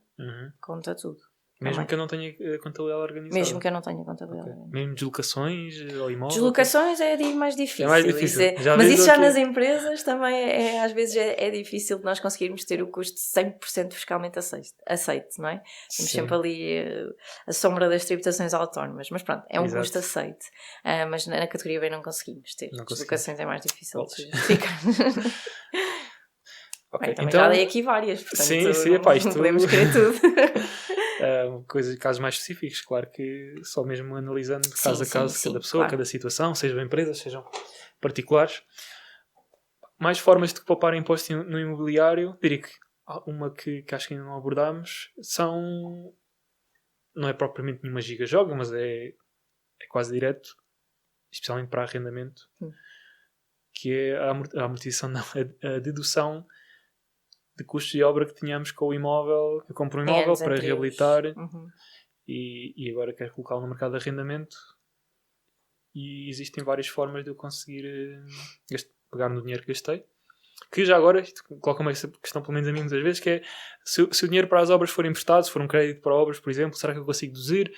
conta tudo. Mesmo que eu não tenha contabilidade organizada? Mesmo que eu não tenha contabilidade organizada. Mesmo deslocações ao imóvel? Deslocações é mais difícil. É mais difícil. Mas isso já nas empresas também às vezes é difícil de nós conseguirmos ter o custo 100% fiscalmente aceito, não é? Temos sempre ali a sombra das tributações autónomas. Mas pronto, é um custo aceito. Mas na categoria B não conseguimos ter. Deslocações é mais difícil de justificar. Bem, também já dei aqui várias, portanto não podemos querer tudo. Casos mais específicos, claro que só mesmo analisando caso a caso, cada pessoa, cada situação, sejam empresas, sejam particulares. Mais formas de poupar imposto no imobiliário, diria que uma que acho que ainda não abordámos, não é propriamente nenhuma giga-joga, mas é quase direto, especialmente para arrendamento, que é a amortização, a dedução de custos de obra que tínhamos com o imóvel. Eu compro um imóvel para reabilitar e agora quero colocá-lo no mercado de arrendamento, e existem várias formas de eu conseguir pegar no dinheiro que gastei. Que já agora, isto coloca-me essa questão pelo menos a mim muitas vezes, que é se o dinheiro para as obras for emprestado, se for um crédito para obras, por exemplo, será que eu consigo deduzir?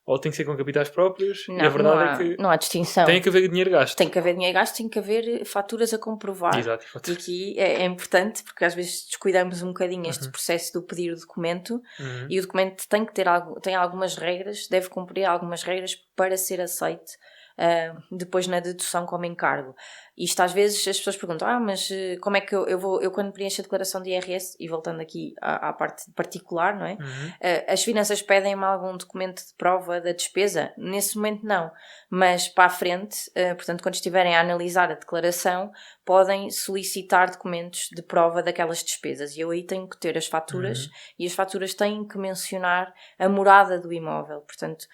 Ou tem que ser com capitais próprios? Não, e a verdade é que não há distinção. Tem que haver dinheiro gasto. Tem que haver dinheiro gasto, tem que haver faturas a comprovar. Exato. E aqui é importante, porque às vezes descuidamos um bocadinho este processo do pedir o documento, e o documento tem que ter tem algumas regras, deve cumprir algumas regras para ser aceito depois na dedução como encargo. Isto às vezes as pessoas perguntam, mas como é que eu quando preencho a declaração de IRS, e voltando aqui à parte particular, não é? As finanças pedem-me algum documento de prova da despesa? Nesse momento não, mas para a frente, portanto quando estiverem a analisar a declaração, podem solicitar documentos de prova daquelas despesas, e eu aí tenho que ter as faturas, e as faturas têm que mencionar a morada do imóvel. Portanto,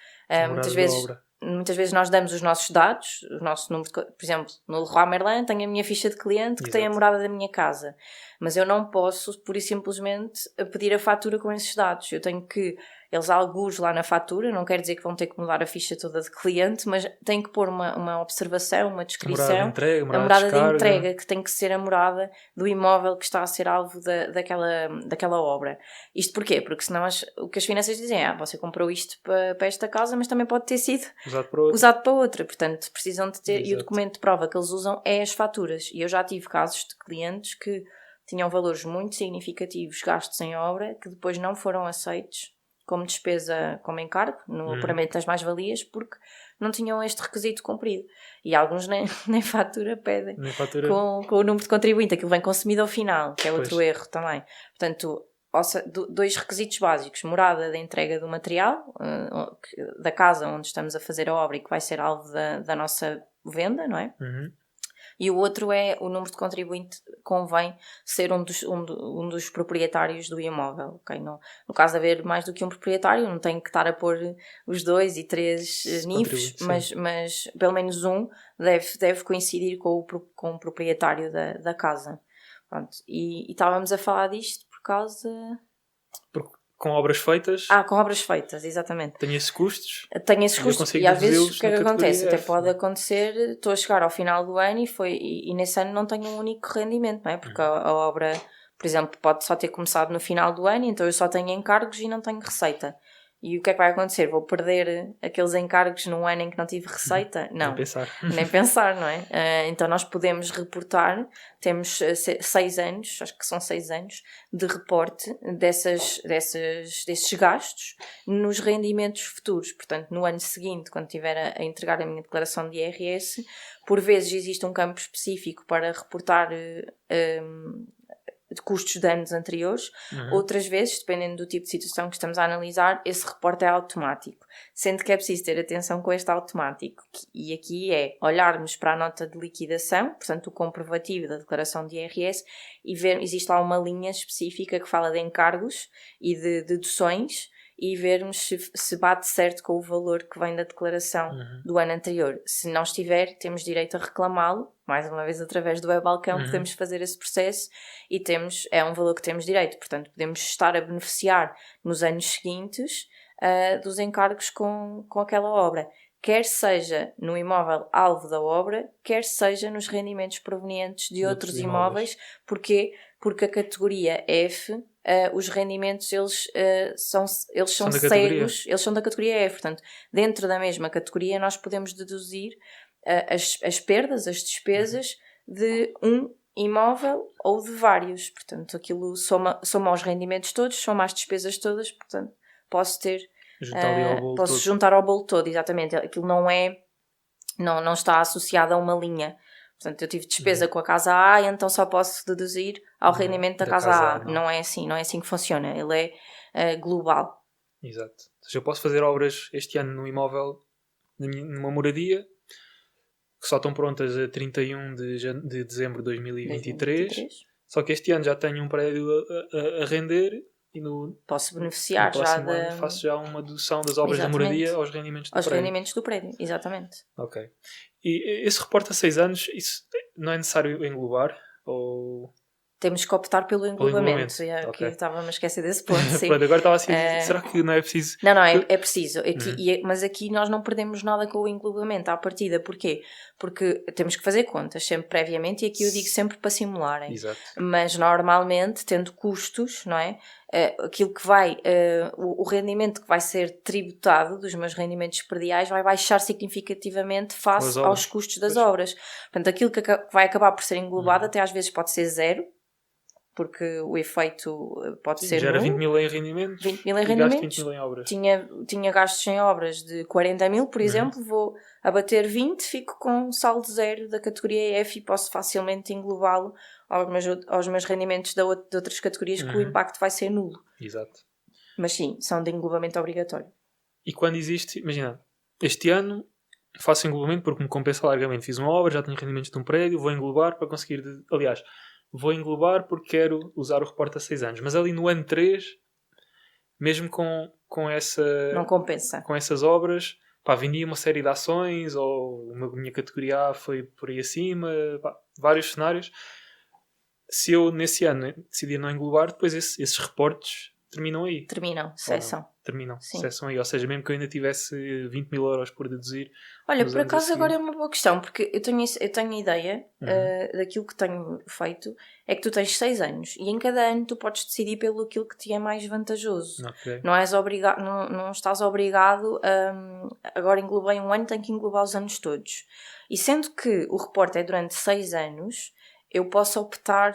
muitas vezes nós damos os nossos dados, o nosso número por exemplo, no Leroy Merlin tenho a minha ficha de cliente que tem a morada da minha casa, mas eu não posso pura e simplesmente pedir a fatura com esses dados. Eu tenho que, eles algures lá na fatura, não quer dizer que vão ter que mudar a ficha toda de cliente, mas tem que pôr uma observação, uma descrição, a morada de entrega, que tem que ser a morada do imóvel que está a ser alvo daquela obra. Isto porquê? Porque senão o que as finanças dizem é, você comprou isto para esta casa, mas também pode ter sido usado para outra. Portanto, precisam de ter, e o documento de prova que eles usam é as faturas. E eu já tive casos de clientes que tinham valores muito significativos gastos em obra que depois não foram aceitos como despesa, como encargo, no apuramento das mais-valias, porque não tinham este requisito cumprido. E alguns nem fatura pedem. Com o número de contribuinte. Aquilo vem consumido ao final, que é outro erro também. Portanto, dois requisitos básicos: morada da entrega do material, da casa onde estamos a fazer a obra e que vai ser alvo da nossa venda, não é? E o outro é o número de contribuinte, convém ser um dos proprietários do imóvel. Okay? No caso de haver mais do que um proprietário, não tem que estar a pôr os 2 e 3 NIFs, mas pelo menos um deve coincidir com o proprietário da casa. Pronto. E estávamos a falar disto por causa... Com obras feitas. Com obras feitas, exatamente. Tenho esses custos. E às vezes o que é que acontece? Até pode acontecer, estou a chegar ao final do ano e nesse ano não tenho um único rendimento, não é? Porque a obra, por exemplo, pode só ter começado no final do ano, então eu só tenho encargos e não tenho receita. E o que é que vai acontecer? Vou perder aqueles encargos num ano em que não tive receita? Não. Nem pensar, não é? Então nós podemos reportar, temos 6 anos, acho que são 6 anos, de reporte desses gastos nos rendimentos futuros. Portanto, no ano seguinte, quando estiver a entregar a minha declaração de IRS, por vezes existe um campo específico para reportar de custos de anos anteriores. Outras vezes, dependendo do tipo de situação que estamos a analisar, esse reporte é automático, sendo que é preciso ter atenção com este automático, e aqui é olharmos para a nota de liquidação, portanto o comprovativo da declaração de IRS, e ver, existe lá uma linha específica que fala de encargos e de deduções, e vermos se bate certo com o valor que vem da declaração do ano anterior. Se não estiver, temos direito a reclamá-lo, mais uma vez através do web-balcão, podemos fazer esse processo, e é um valor que temos direito. Portanto, podemos estar a beneficiar nos anos seguintes dos encargos com aquela obra, quer seja no imóvel alvo da obra, quer seja nos rendimentos provenientes de outros imóveis. Porquê? Porque a categoria F, os rendimentos eles são cegos, eles são da categoria F. Portanto, dentro da mesma categoria nós podemos deduzir as perdas, as despesas de um imóvel ou de vários. Portanto, aquilo soma aos rendimentos todos, soma as despesas todas. Portanto, posso juntar ao bolo todo, exatamente. Aquilo não está associado a uma linha. Portanto, eu tive despesa com a casa A, então só posso deduzir ao rendimento da casa A. Não é assim que funciona. Ele é global. Exato. Ou seja, eu posso fazer obras este ano no imóvel, numa moradia, que só estão prontas a 31 de dezembro de 2023. Só que este ano já tenho um prédio a render. E posso beneficiar faço já uma dedução das obras de moradia aos rendimentos do prédio. Rendimentos do prédio, exatamente. Ok. E esse reporte a 6 anos, isso não é necessário englobar? Ou Temos que optar pelo englobamento. Okay. Estava-me a esquecer desse ponto. Sim. Pronto, agora estava assim, será que não é preciso? Não, é preciso. Mas aqui nós não perdemos nada com o englobamento à partida. Porquê? Porque temos que fazer contas sempre previamente, e aqui eu digo sempre para simularem. Exato. Mas normalmente, tendo custos, não é? Aquilo que vai, o rendimento que vai ser tributado dos meus rendimentos prediais vai baixar significativamente face aos custos das obras. Portanto, aquilo que vai acabar por ser englobado até às vezes pode ser zero, porque o efeito pode ser gera 20 mil em rendimentos, 20 mil em rendimentos, 20 mil em obras. Tinha gastos em obras de 40 mil, por exemplo, vou abater 20, fico com saldo zero da categoria F e posso facilmente englobá-lo aos meus rendimentos de outras categorias, que o impacto vai ser nulo. Exato. Mas sim, são de englobamento obrigatório. E quando existe, imagina, este ano faço englobamento porque me compensa largamente. Fiz uma obra, já tenho rendimentos de um prédio, vou englobar para conseguir... Aliás, vou englobar porque quero usar o reporte a 6 anos. Mas ali no ano 3, mesmo com essa... Não compensa. Com essas obras, vendi uma série de ações, ou a minha categoria A foi por aí acima, vários cenários. Se eu nesse ano decidir não englobar, depois esses reportes terminam aí. Cessam. Cessam aí. Ou seja, mesmo que eu ainda tivesse 20 mil euros por deduzir. Olha, por acaso agora é uma boa questão, porque eu tenho ideia daquilo que tenho feito, é que tu tens 6 anos e em cada ano tu podes decidir pelo aquilo que te é mais vantajoso. Okay. Não estás obrigado agora englobei um ano, tenho que englobar os anos todos. E sendo que o reporte é durante 6 anos, eu posso optar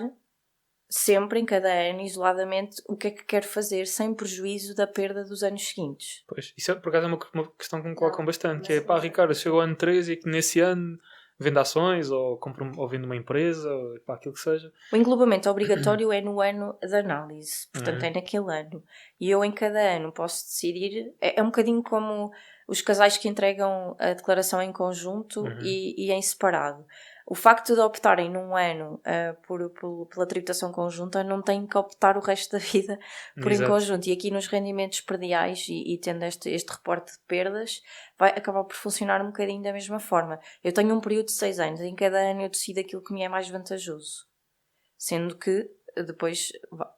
sempre, em cada ano, isoladamente, o que é que quero fazer, sem prejuízo da perda dos anos seguintes. Pois, isso por acaso é uma questão que me colocam bastante, que é, Ricardo, chegou ao ano 3 e que nesse ano vendo ações, ou vendo uma empresa, ou aquilo que seja. O englobamento obrigatório é no ano de análise, portanto é naquele ano. E eu em cada ano posso decidir, é um bocadinho como os casais que entregam a declaração em conjunto e em separado. O facto de optarem num ano pela tributação conjunta, não têm que optar o resto da vida por em conjunto. E aqui nos rendimentos prediais, e tendo este reporte de perdas, vai acabar por funcionar um bocadinho da mesma forma. Eu tenho um período de 6 anos, em cada ano eu decido aquilo que me é mais vantajoso. Sendo que depois...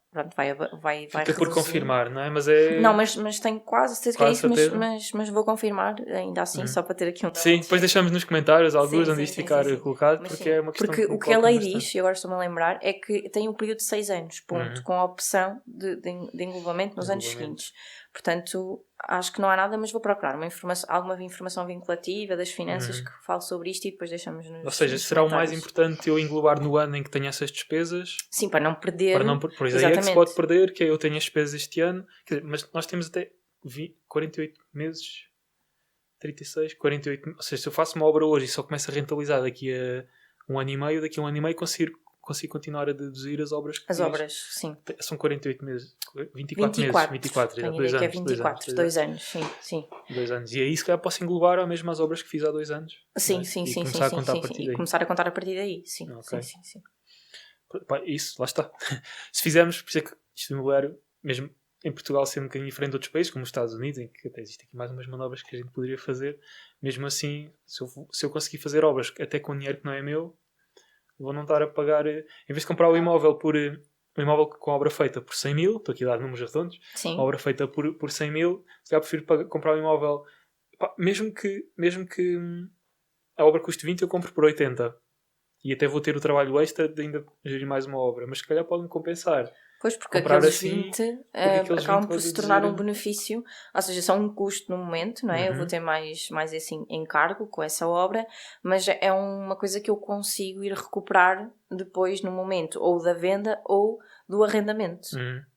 Pronto, vai Fica por confirmar, não é? Não, mas tenho quase certeza que é isso, mas vou confirmar ainda assim, só para ter aqui um... Sim, depois deixamos nos comentários alguns onde isto ficar colocado, mas porque é uma questão. Porque o que a lei diz, e agora estou-me a lembrar, é que tem um período de 6 anos, ponto, com a opção de englobamento nos anos seguintes. Portanto, acho que não há nada, mas vou procurar alguma informação vinculativa das finanças que fale sobre isto e depois deixamos nos... Ou seja, será o mais importante eu englobar no ano em que tenho essas despesas? Sim, para não perder. Por isso aí é que se pode perder, que eu tenho as despesas este ano. Quer dizer, mas nós temos até 48 meses, 36, 48... Ou seja, se eu faço uma obra hoje e só começo a rentabilizar daqui a um ano e meio, consigo continuar a deduzir as obras que fiz. Obras, sim. São 48 meses. 24 meses. 24, tenho 2 anos. Que é 24, 2 anos, sim. 2 anos. E aí, se calhar, posso englobar mesmo as obras que fiz há 2 anos. Sim. E começar a contar a partir daí. E começar a contar a partir daí, sim. Okay. Sim. Isso, lá está. Se fizermos, por isso é que isto imobiliário, mesmo em Portugal, sendo um bocadinho diferente de outros países, como os Estados Unidos, em que até existem aqui mais umas manobras que a gente poderia fazer, mesmo assim, se eu conseguir fazer obras até com dinheiro que não é meu, vou não estar a pagar, em vez de comprar o imóvel um imóvel com obra feita por 100 mil, estou aqui a dar números redondos, uma obra feita por 100 mil, se calhar prefiro comprar um imóvel, mesmo que a obra custe 20, eu compro por 80. E até vou ter o trabalho extra de ainda gerir mais uma obra, mas se calhar pode-me compensar. Pois, porque aqueles 20 acabam por se tornar um benefício, ou seja, são um custo no momento, não é? Eu vou ter mais esse encargo com essa obra, mas é uma coisa que eu consigo ir recuperar depois no momento, ou da venda ou do arrendamento.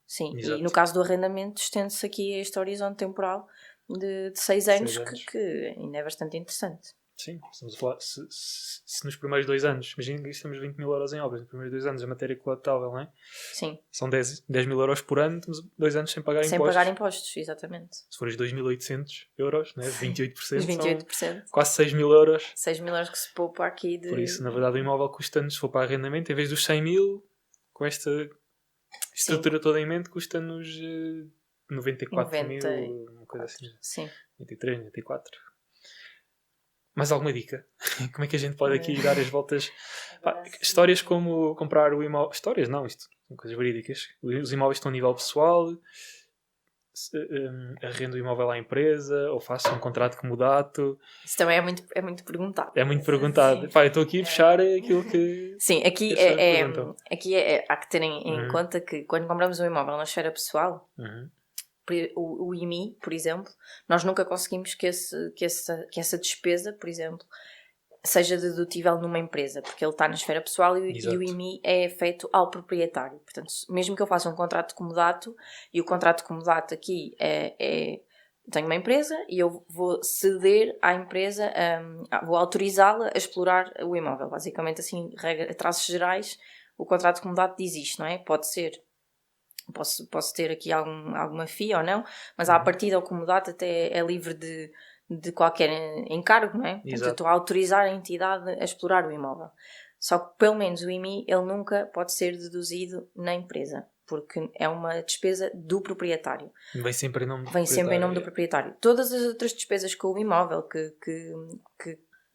Sim, exato. E no caso do arrendamento estende-se aqui este horizonte temporal de 6 anos, que ainda é bastante interessante. Sim, estamos a falar, se nos primeiros 2 anos, imagina que gastamos 20 mil euros em obras, nos primeiros 2 anos a matéria coletável, não é? Sim. São 10 mil euros por ano, temos 2 anos sem pagar impostos. Sem pagar impostos, exatamente. Se fores 2.800 euros, né? 28%, 28%. São quase 6 mil euros. 6 mil euros que se poupa aqui de... Por isso, na verdade, o imóvel custa-nos, se for para arrendamento, em vez dos 100 mil, com esta estrutura toda em mente, custa-nos 94 mil, uma coisa assim. Sim. 23, 94. mais alguma dica? Como é que a gente pode aqui dar as voltas? Histórias como comprar o imóvel. Histórias não, isto são coisas verídicas. Os imóveis estão a nível pessoal, arrendo o imóvel à empresa, ou faço um contrato comodato. Isso também é muito perguntado. É muito perguntado. Eu estou aqui a fechar aquilo que. Sim, aqui há que ter em conta que quando compramos um imóvel na esfera pessoal, o IMI, por exemplo, nós nunca conseguimos que essa despesa, por exemplo, seja dedutível numa empresa, porque ele está na esfera pessoal e o IMI é feito ao proprietário. Portanto, mesmo que eu faça um contrato de comodato, e o contrato de comodato aqui tenho uma empresa e eu vou ceder à empresa, vou autorizá-la a explorar o imóvel. Basicamente, assim, traços gerais, o contrato de comodato diz isto, não é? Pode ser, posso ter aqui alguma FII ou não, mas à partida o comodato até é livre de qualquer encargo, não é? Portanto, eu estou a autorizar a entidade a explorar o imóvel. Só que, pelo menos, o IMI, ele nunca pode ser deduzido na empresa, porque é uma despesa do proprietário. Vem sempre em nome do proprietário. Todas as outras despesas com o imóvel, que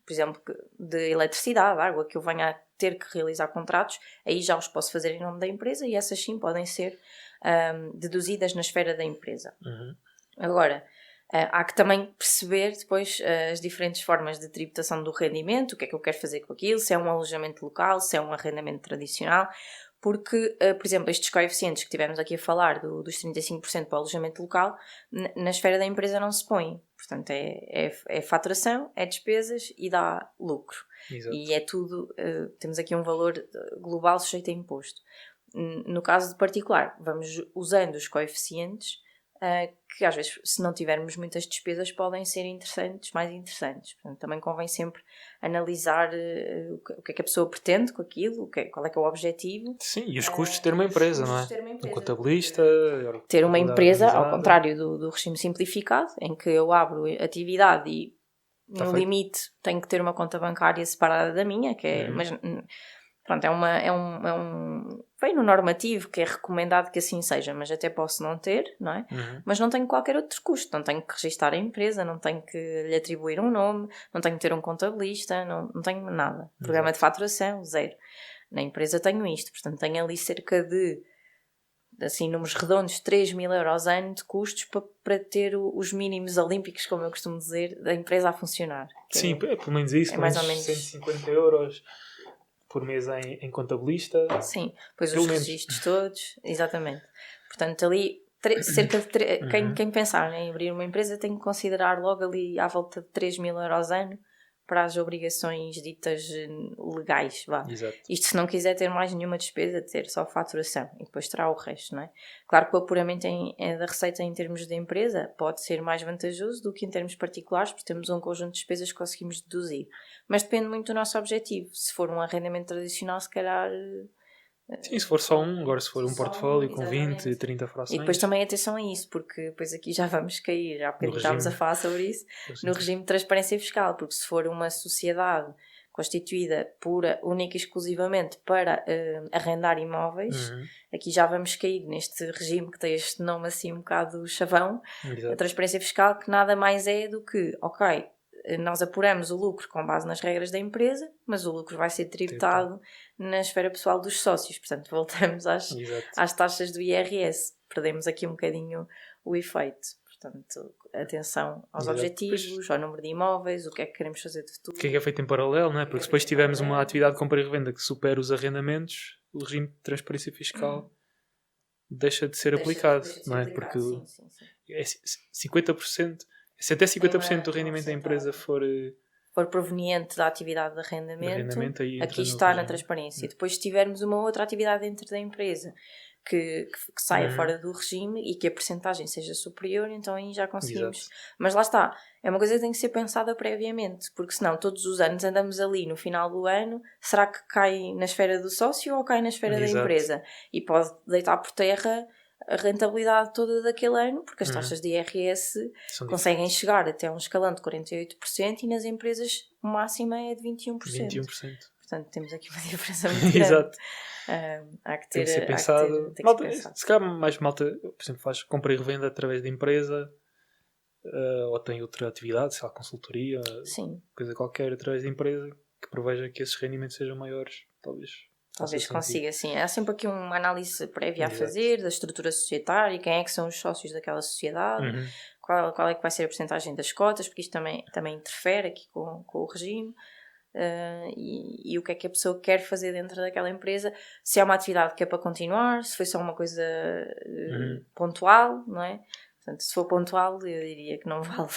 por exemplo, de eletricidade, água, que eu venha a ter que realizar contratos, aí já os posso fazer em nome da empresa e essas sim podem ser deduzidas na esfera da empresa. Agora, há que também perceber depois as diferentes formas de tributação do rendimento, o que é que eu quero fazer com aquilo, se é um alojamento local, se é um arrendamento tradicional, porque, por exemplo, estes coeficientes que tivemos aqui a falar dos 35% para o alojamento local, na esfera da empresa não se põe. Portanto, é faturação, é despesas e dá lucro. Exato. E é tudo, temos aqui um valor global sujeito a imposto. No caso de particular, vamos usando os coeficientes que às vezes, se não tivermos muitas despesas, podem ser mais interessantes. Portanto, também convém sempre analisar o que é que a pessoa pretende com aquilo, qual é que é o objetivo. Sim, e os custos de ter uma empresa, não é? Um contabilista... Ter uma empresa, ao contrário do regime simplificado, em que eu abro atividade e, no limite, tenho que ter uma conta bancária separada da minha, que é... Mas, pronto, vem no normativo que é recomendado que assim seja, mas até posso não ter, não é? Mas não tenho qualquer outro custo, não tenho que registar a empresa, não tenho que lhe atribuir um nome, não tenho que ter um contabilista, não tenho nada. Programa de faturação, zero. Na empresa tenho isto, portanto tenho ali cerca de, assim, números redondos, 3.000 euros ano de custos para ter os mínimos olímpicos, como eu costumo dizer, da empresa a funcionar. Sim, pelo menos isso, é mais ou menos 150 euros por mês em contabilista. Sim, pois os registros todos, exatamente. Portanto, ali, cerca de quem pensar em abrir uma empresa tem que considerar logo ali à volta de 3.000 euros ano para as obrigações ditas legais. Vá. Exato. Isto se não quiser ter mais nenhuma despesa, ter só faturação e depois terá o resto, não é? Claro que o apuramento da receita em termos de empresa pode ser mais vantajoso do que em termos particulares, porque temos um conjunto de despesas que conseguimos deduzir. Mas depende muito do nosso objetivo. Se for um arrendamento tradicional, se calhar... Sim, se for só agora se for um portfólio com 20, 30 frações... E depois também atenção a isso, porque depois aqui já vamos cair, já bocadinho estávamos a falar sobre isso, no regime de transparência fiscal, porque se for uma sociedade constituída única e exclusivamente para arrendar imóveis, aqui já vamos cair neste regime que tem este nome assim um bocado chavão, a transparência fiscal, que nada mais é do que, ok, nós apuramos o lucro com base nas regras da empresa, mas o lucro vai ser tributado na esfera pessoal dos sócios. Portanto, voltamos às taxas do IRS. Perdemos aqui um bocadinho o efeito. Portanto, atenção aos objetivos, ao número de imóveis, o que é que queremos fazer de futuro. O que é feito em paralelo, não é? Porque depois tivemos uma atividade de compra e revenda que supera os arrendamentos, o regime de transparência fiscal deixa de ser aplicado, não é? Porque é 50%... Se até 50% do rendimento da empresa for proveniente da atividade de arrendamento aqui está na transparência. Depois, se tivermos uma outra atividade dentro da empresa que saia fora do regime e que a percentagem seja superior, então aí já conseguimos. Exato. Mas lá está, é uma coisa que tem que ser pensada previamente, porque senão todos os anos andamos ali no final do ano, será que cai na esfera do sócio ou cai na esfera da empresa? E pode deitar por terra a rentabilidade toda daquele ano, porque as taxas de IRS conseguem chegar até um escalão de 48% e nas empresas o máximo é de 21%. 21%. Portanto, temos aqui uma diferença muito grande. Exato. Há que ter, tem que ser pensado. Se calhar mais malta, por exemplo, faz compra e revenda através da empresa, ou tem outra atividade, sei lá, consultoria, Sim. coisa qualquer através da empresa que preveja que esses rendimentos sejam maiores, Talvez consiga, sim. Há sempre aqui uma análise prévia a Exato. fazer da estrutura societária, quem é que são os sócios daquela sociedade, qual é que vai ser a porcentagem das cotas, porque isto também interfere aqui com o regime. E o que é que a pessoa quer fazer dentro daquela empresa, se é uma atividade que é para continuar, se foi só uma coisa pontual, não é? Portanto, se for pontual, eu diria que não vale.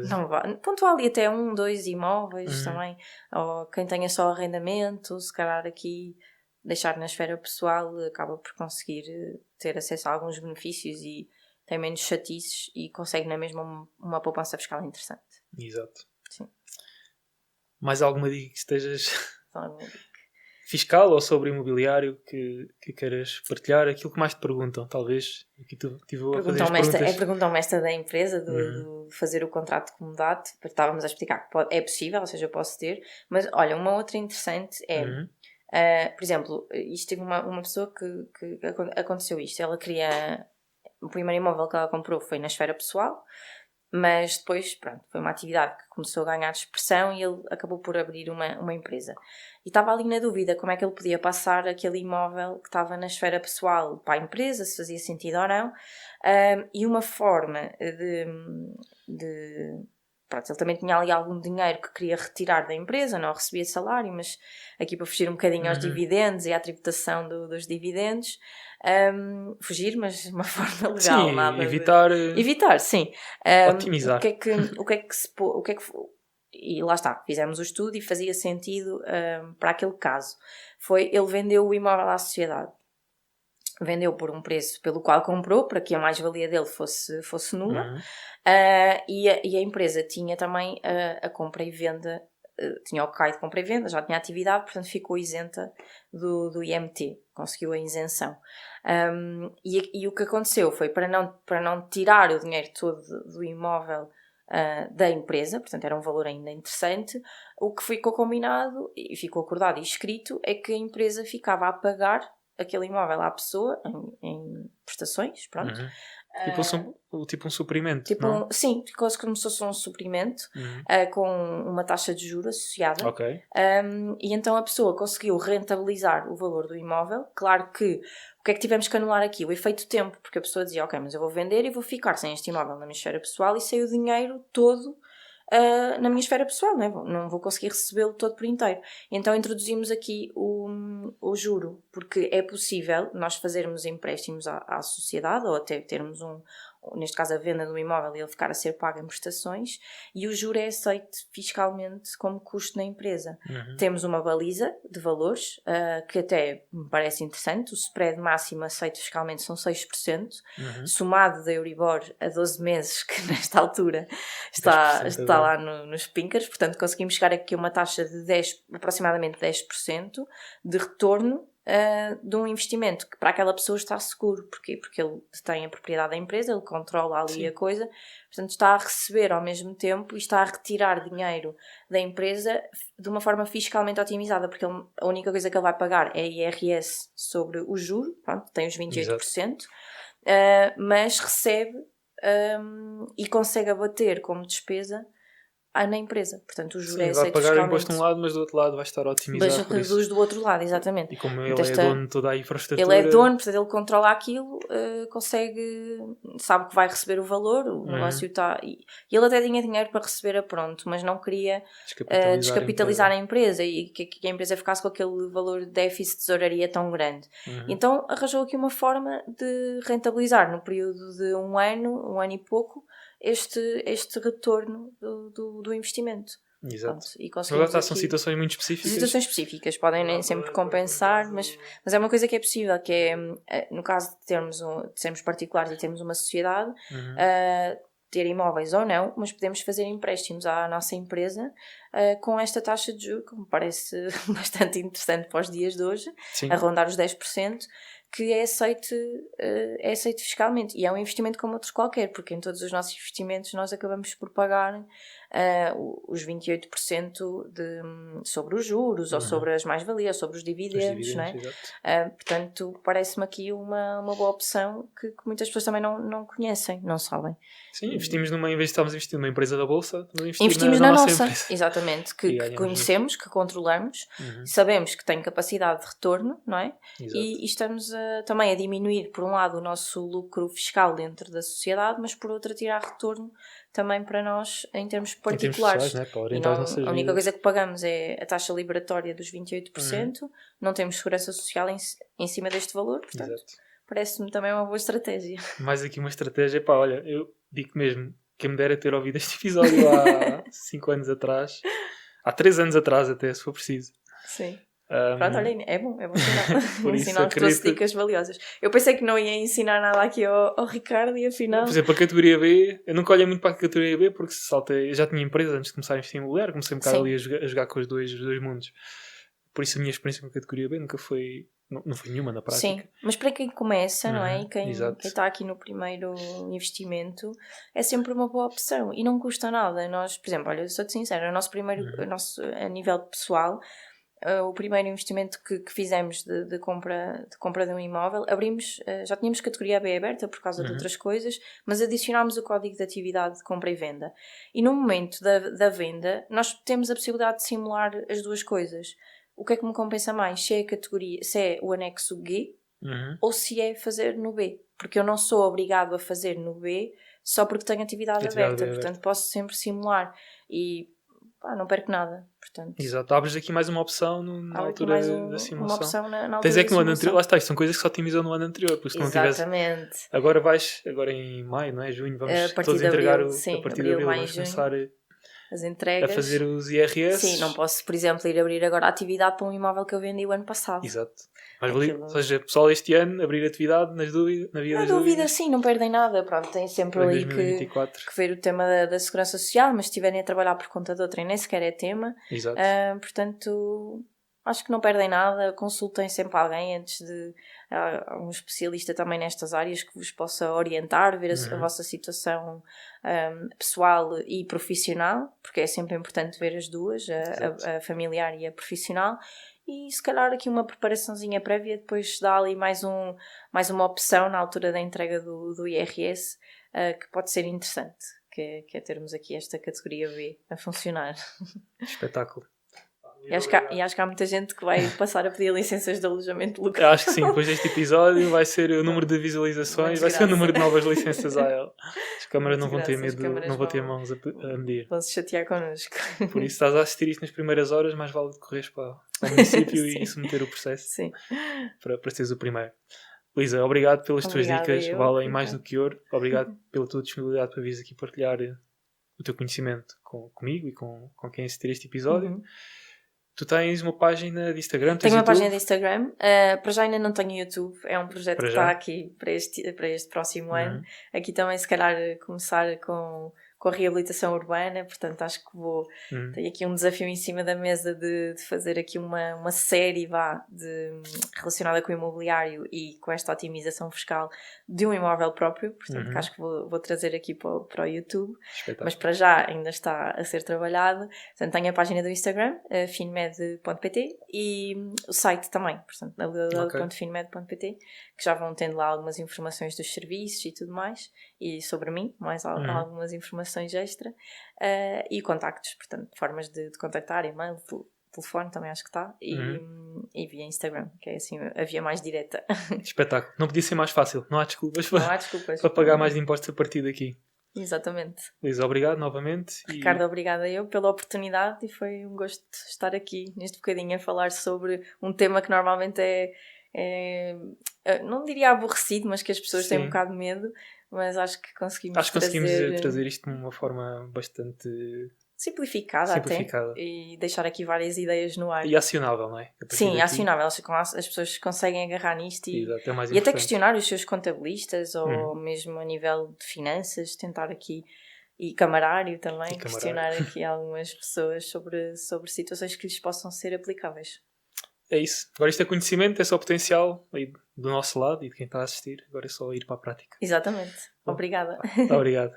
Não vale. Pontual e até 1, 2 imóveis também, ou quem tenha só arrendamento, se calhar aqui deixar na esfera pessoal acaba por conseguir ter acesso a alguns benefícios e tem menos chatices e consegue na mesma uma poupança fiscal interessante. Exato. Sim. Mais alguma dica que estejas fiscal ou sobre imobiliário que queiras partilhar? Aquilo que mais te perguntam, talvez. Aqui Perguntam-me esta da empresa, de fazer o contrato de comodato. Estávamos a explicar que é possível, ou seja, eu posso ter. Mas olha, uma outra interessante é, por exemplo, isto teve uma pessoa que aconteceu isto. Ela queria, o primeiro imóvel que ela comprou foi na esfera pessoal, mas depois, pronto, foi uma atividade que começou a ganhar expressão e ele acabou por abrir uma empresa. E estava ali na dúvida como é que ele podia passar aquele imóvel que estava na esfera pessoal para a empresa, se fazia sentido ou não. E uma forma pronto, ele também tinha ali algum dinheiro que queria retirar da empresa, não recebia salário, mas aqui para fugir um bocadinho aos dividendos e à tributação dos dividendos, fugir, mas de uma forma legal. Sim, nada evitar, sim. Otimizar. E lá está, fizemos o estudo e fazia sentido para aquele caso. Ele vendeu o imóvel à sociedade. Vendeu por um preço pelo qual comprou, para que a mais-valia dele fosse nula. E a empresa tinha também a compra e venda, tinha o CAI de compra e venda, já tinha atividade, portanto ficou isenta do IMT, conseguiu a isenção. E o que aconteceu foi, para não tirar o dinheiro todo do imóvel da empresa, portanto era um valor ainda interessante, o que ficou combinado e ficou acordado e escrito é que a empresa ficava a pagar aquele imóvel à pessoa em prestações, pronto. Tipo um suprimento, sim, quase como se fosse um suprimento, com uma taxa de juros associada. Okay. E então a pessoa conseguiu rentabilizar o valor do imóvel. Claro que o que é que tivemos que anular aqui? O efeito tempo, porque a pessoa dizia, ok, mas eu vou vender e vou ficar sem este imóvel na minha esfera pessoal e sem o dinheiro todo na minha esfera pessoal, não vou conseguir recebê-lo todo por inteiro. Então introduzimos aqui o juro, porque é possível nós fazermos empréstimos à sociedade ou até termos neste caso a venda do imóvel e ele ficar a ser pago em prestações, e o juro é aceito fiscalmente como custo na empresa. Temos uma baliza de valores que até me parece interessante. O spread máximo aceito fiscalmente são 6%, somado da Euribor a 12 meses, que nesta altura está lá nos pinkers, portanto conseguimos chegar aqui a uma taxa de aproximadamente 10% de retorno de um investimento que para aquela pessoa está seguro. Porquê? Porque ele tem a propriedade da empresa, ele controla ali a coisa, portanto está a receber ao mesmo tempo e está a retirar dinheiro da empresa de uma forma fiscalmente otimizada, porque a única coisa que ele vai pagar é IRS sobre o juro, pronto, tem os 28%, mas recebe e consegue abater como despesa na empresa. Portanto, o juro é aceito fiscalmente. Vai pagar o imposto de um lado, mas do outro lado vai estar a otimizar. Mas reduz do outro lado, exatamente. E como ele é dono de toda a infraestrutura... Ele é dono, portanto ele controla aquilo, sabe que vai receber o valor, o negócio está... E ele até tinha dinheiro para receber a pronto, mas não queria descapitalizar a empresa e que a empresa ficasse com aquele valor de déficit de tesouraria tão grande. Então arranjou aqui uma forma de rentabilizar no período de um ano e pouco, este retorno do investimento. Exato. Pronto, agora são situações muito específicas. Situações específicas, podem nem sempre compensar, mas é uma coisa que é possível, que é, no caso de sermos particulares e termos uma sociedade, ter imóveis ou não, mas podemos fazer empréstimos à nossa empresa com esta taxa de juros, que me parece bastante interessante para os dias de hoje, a rondar os 10%, que é aceito fiscalmente. E é um investimento como outro qualquer, porque em todos os nossos investimentos nós acabamos por pagar os 28% sobre os juros, ou sobre as mais-valias, sobre os dividendos, não é? Portanto, parece-me aqui uma boa opção que muitas pessoas também não conhecem, não sabem. Sim, investimos em vez de estarmos a investir numa empresa da Bolsa, investimos na nossa empresa. Exatamente, que conhecemos, que controlamos, sabemos que tem capacidade de retorno, não é? E estamos também a diminuir, por um lado, o nosso lucro fiscal dentro da sociedade, mas por outro a tirar retorno também para nós em termos particulares. Em termos pessoais, né? A única coisa que pagamos é a taxa liberatória dos 28%, não temos segurança social em cima deste valor, portanto parece-me também uma boa estratégia. Mais aqui uma estratégia, olha, eu digo mesmo, quem me dera ter ouvido este episódio há 5 anos atrás, há 3 anos atrás até, se for preciso. Sim. Pronto, olha, é bom ensinar trouxe dicas valiosas. Eu pensei que não ia ensinar nada aqui ao Ricardo e afinal... Por exemplo, a categoria B, eu nunca olhei muito para a categoria B porque eu já tinha empresa antes de começar a investir em imobiliário, comecei um bocado ali a jogar com os dois mundos. Por isso a minha experiência com a categoria B nunca foi... Não foi nenhuma na prática. Sim, mas para quem começa, não é? E quem está aqui no primeiro investimento, é sempre uma boa opção e não custa nada. Nós, por exemplo, olha, eu sou-te sincera, a nível pessoal, o primeiro investimento que fizemos de compra de um imóvel, abrimos, já tínhamos categoria B aberta por causa de outras coisas, mas adicionámos o código de atividade de compra e venda. E no momento da venda, nós temos a possibilidade de simular as duas coisas. O que é que me compensa mais? Se é o anexo G ou se é fazer no B. Porque eu não sou obrigado a fazer no B só porque tenho atividade aberta. Portanto, posso sempre simular. E não perco nada. Portanto, exato. Abres aqui mais uma opção na altura da simulação. Uma opção na altura tens é que no ano anterior, lá está, isto são coisas que só otimizam no ano anterior. Porque se não tivesse, agora em maio, não é? Junho, vamos todos entregar a partir de abril, vamos começar as entregas. A fazer os IRS. Sim, não posso, por exemplo, ir abrir agora a atividade para um imóvel que eu vendi o ano passado. Exato. Mas ou seja, pessoal, este ano, abrir atividade na via das dúvidas. Sim, não perdem nada. Pronto, tem sempre ali que ver o tema da segurança social, mas se estiverem a trabalhar por conta de outra, nem sequer é tema. Exato. Portanto, acho que não perdem nada. Consultem sempre alguém antes de... um especialista também nestas áreas que vos possa orientar, ver a vossa situação pessoal e profissional, porque é sempre importante ver as duas, a familiar e a profissional. E se calhar aqui uma preparaçãozinha prévia depois dá ali mais uma opção na altura da entrega do IRS que pode ser interessante, que é termos aqui esta categoria B a funcionar. Espetáculo. E acho que há muita gente que vai passar a pedir licenças de alojamento local. Acho que sim, depois deste episódio vai ser o número de visualizações, vai ser o número de novas licenças a ela. As câmaras não vão ter medo, não vão ter mãos a medir. Vão-se chatear connosco. Por isso, estás a assistir isto nas primeiras horas, mais vale correres para o município e submeter o processo para seres o primeiro. Luísa, obrigado pelas tuas dicas, valem mais do que ouro. Obrigado pela tua disponibilidade para vires aqui partilhar o teu conhecimento comigo e com quem assistir este episódio. Tu tens uma página de Instagram? Tenho uma página de Instagram. Para já ainda não tenho YouTube. É um projeto que está aqui para este próximo ano. Aqui também, se calhar, começar com a reabilitação urbana. Portanto, acho que tenho aqui um desafio em cima da mesa de fazer aqui uma série relacionada com o imobiliário e com esta otimização fiscal de um imóvel próprio. Portanto, acho que vou trazer aqui para o YouTube. Mas para já ainda está a ser trabalhado. Portanto, tenho a página do Instagram, finmed.pt, e o site também, portanto, www.finmed.pt, que já vão tendo lá algumas informações dos serviços e tudo mais, e sobre mim, mais algumas informações extra, e contactos, portanto, formas de contactar, e-mail, telefone também acho que está, e via Instagram, que é assim a via mais direta. Espetáculo. Não podia ser mais fácil. Não há desculpas para pagar mais de impostos a partir daqui. Exatamente. Luísa, obrigado novamente. Ricardo, obrigada eu pela oportunidade, e foi um gosto estar aqui neste bocadinho a falar sobre um tema que normalmente não diria aborrecido, mas que as pessoas têm um bocado de medo, mas acho que conseguimos trazer isto de uma forma bastante simplificada até, e deixar aqui várias ideias no ar. E acionável, não é? Sim, acionável. As pessoas conseguem agarrar nisto e até questionar os seus contabilistas, ou mesmo a nível de finanças, tentar aqui, e camarário também, questionar aqui algumas pessoas sobre situações que lhes possam ser aplicáveis. é isso. Agora isto é conhecimento, é só potencial aí do nosso lado e de quem está a assistir. Agora é só ir para a prática. Exatamente. Obrigada. Obrigado.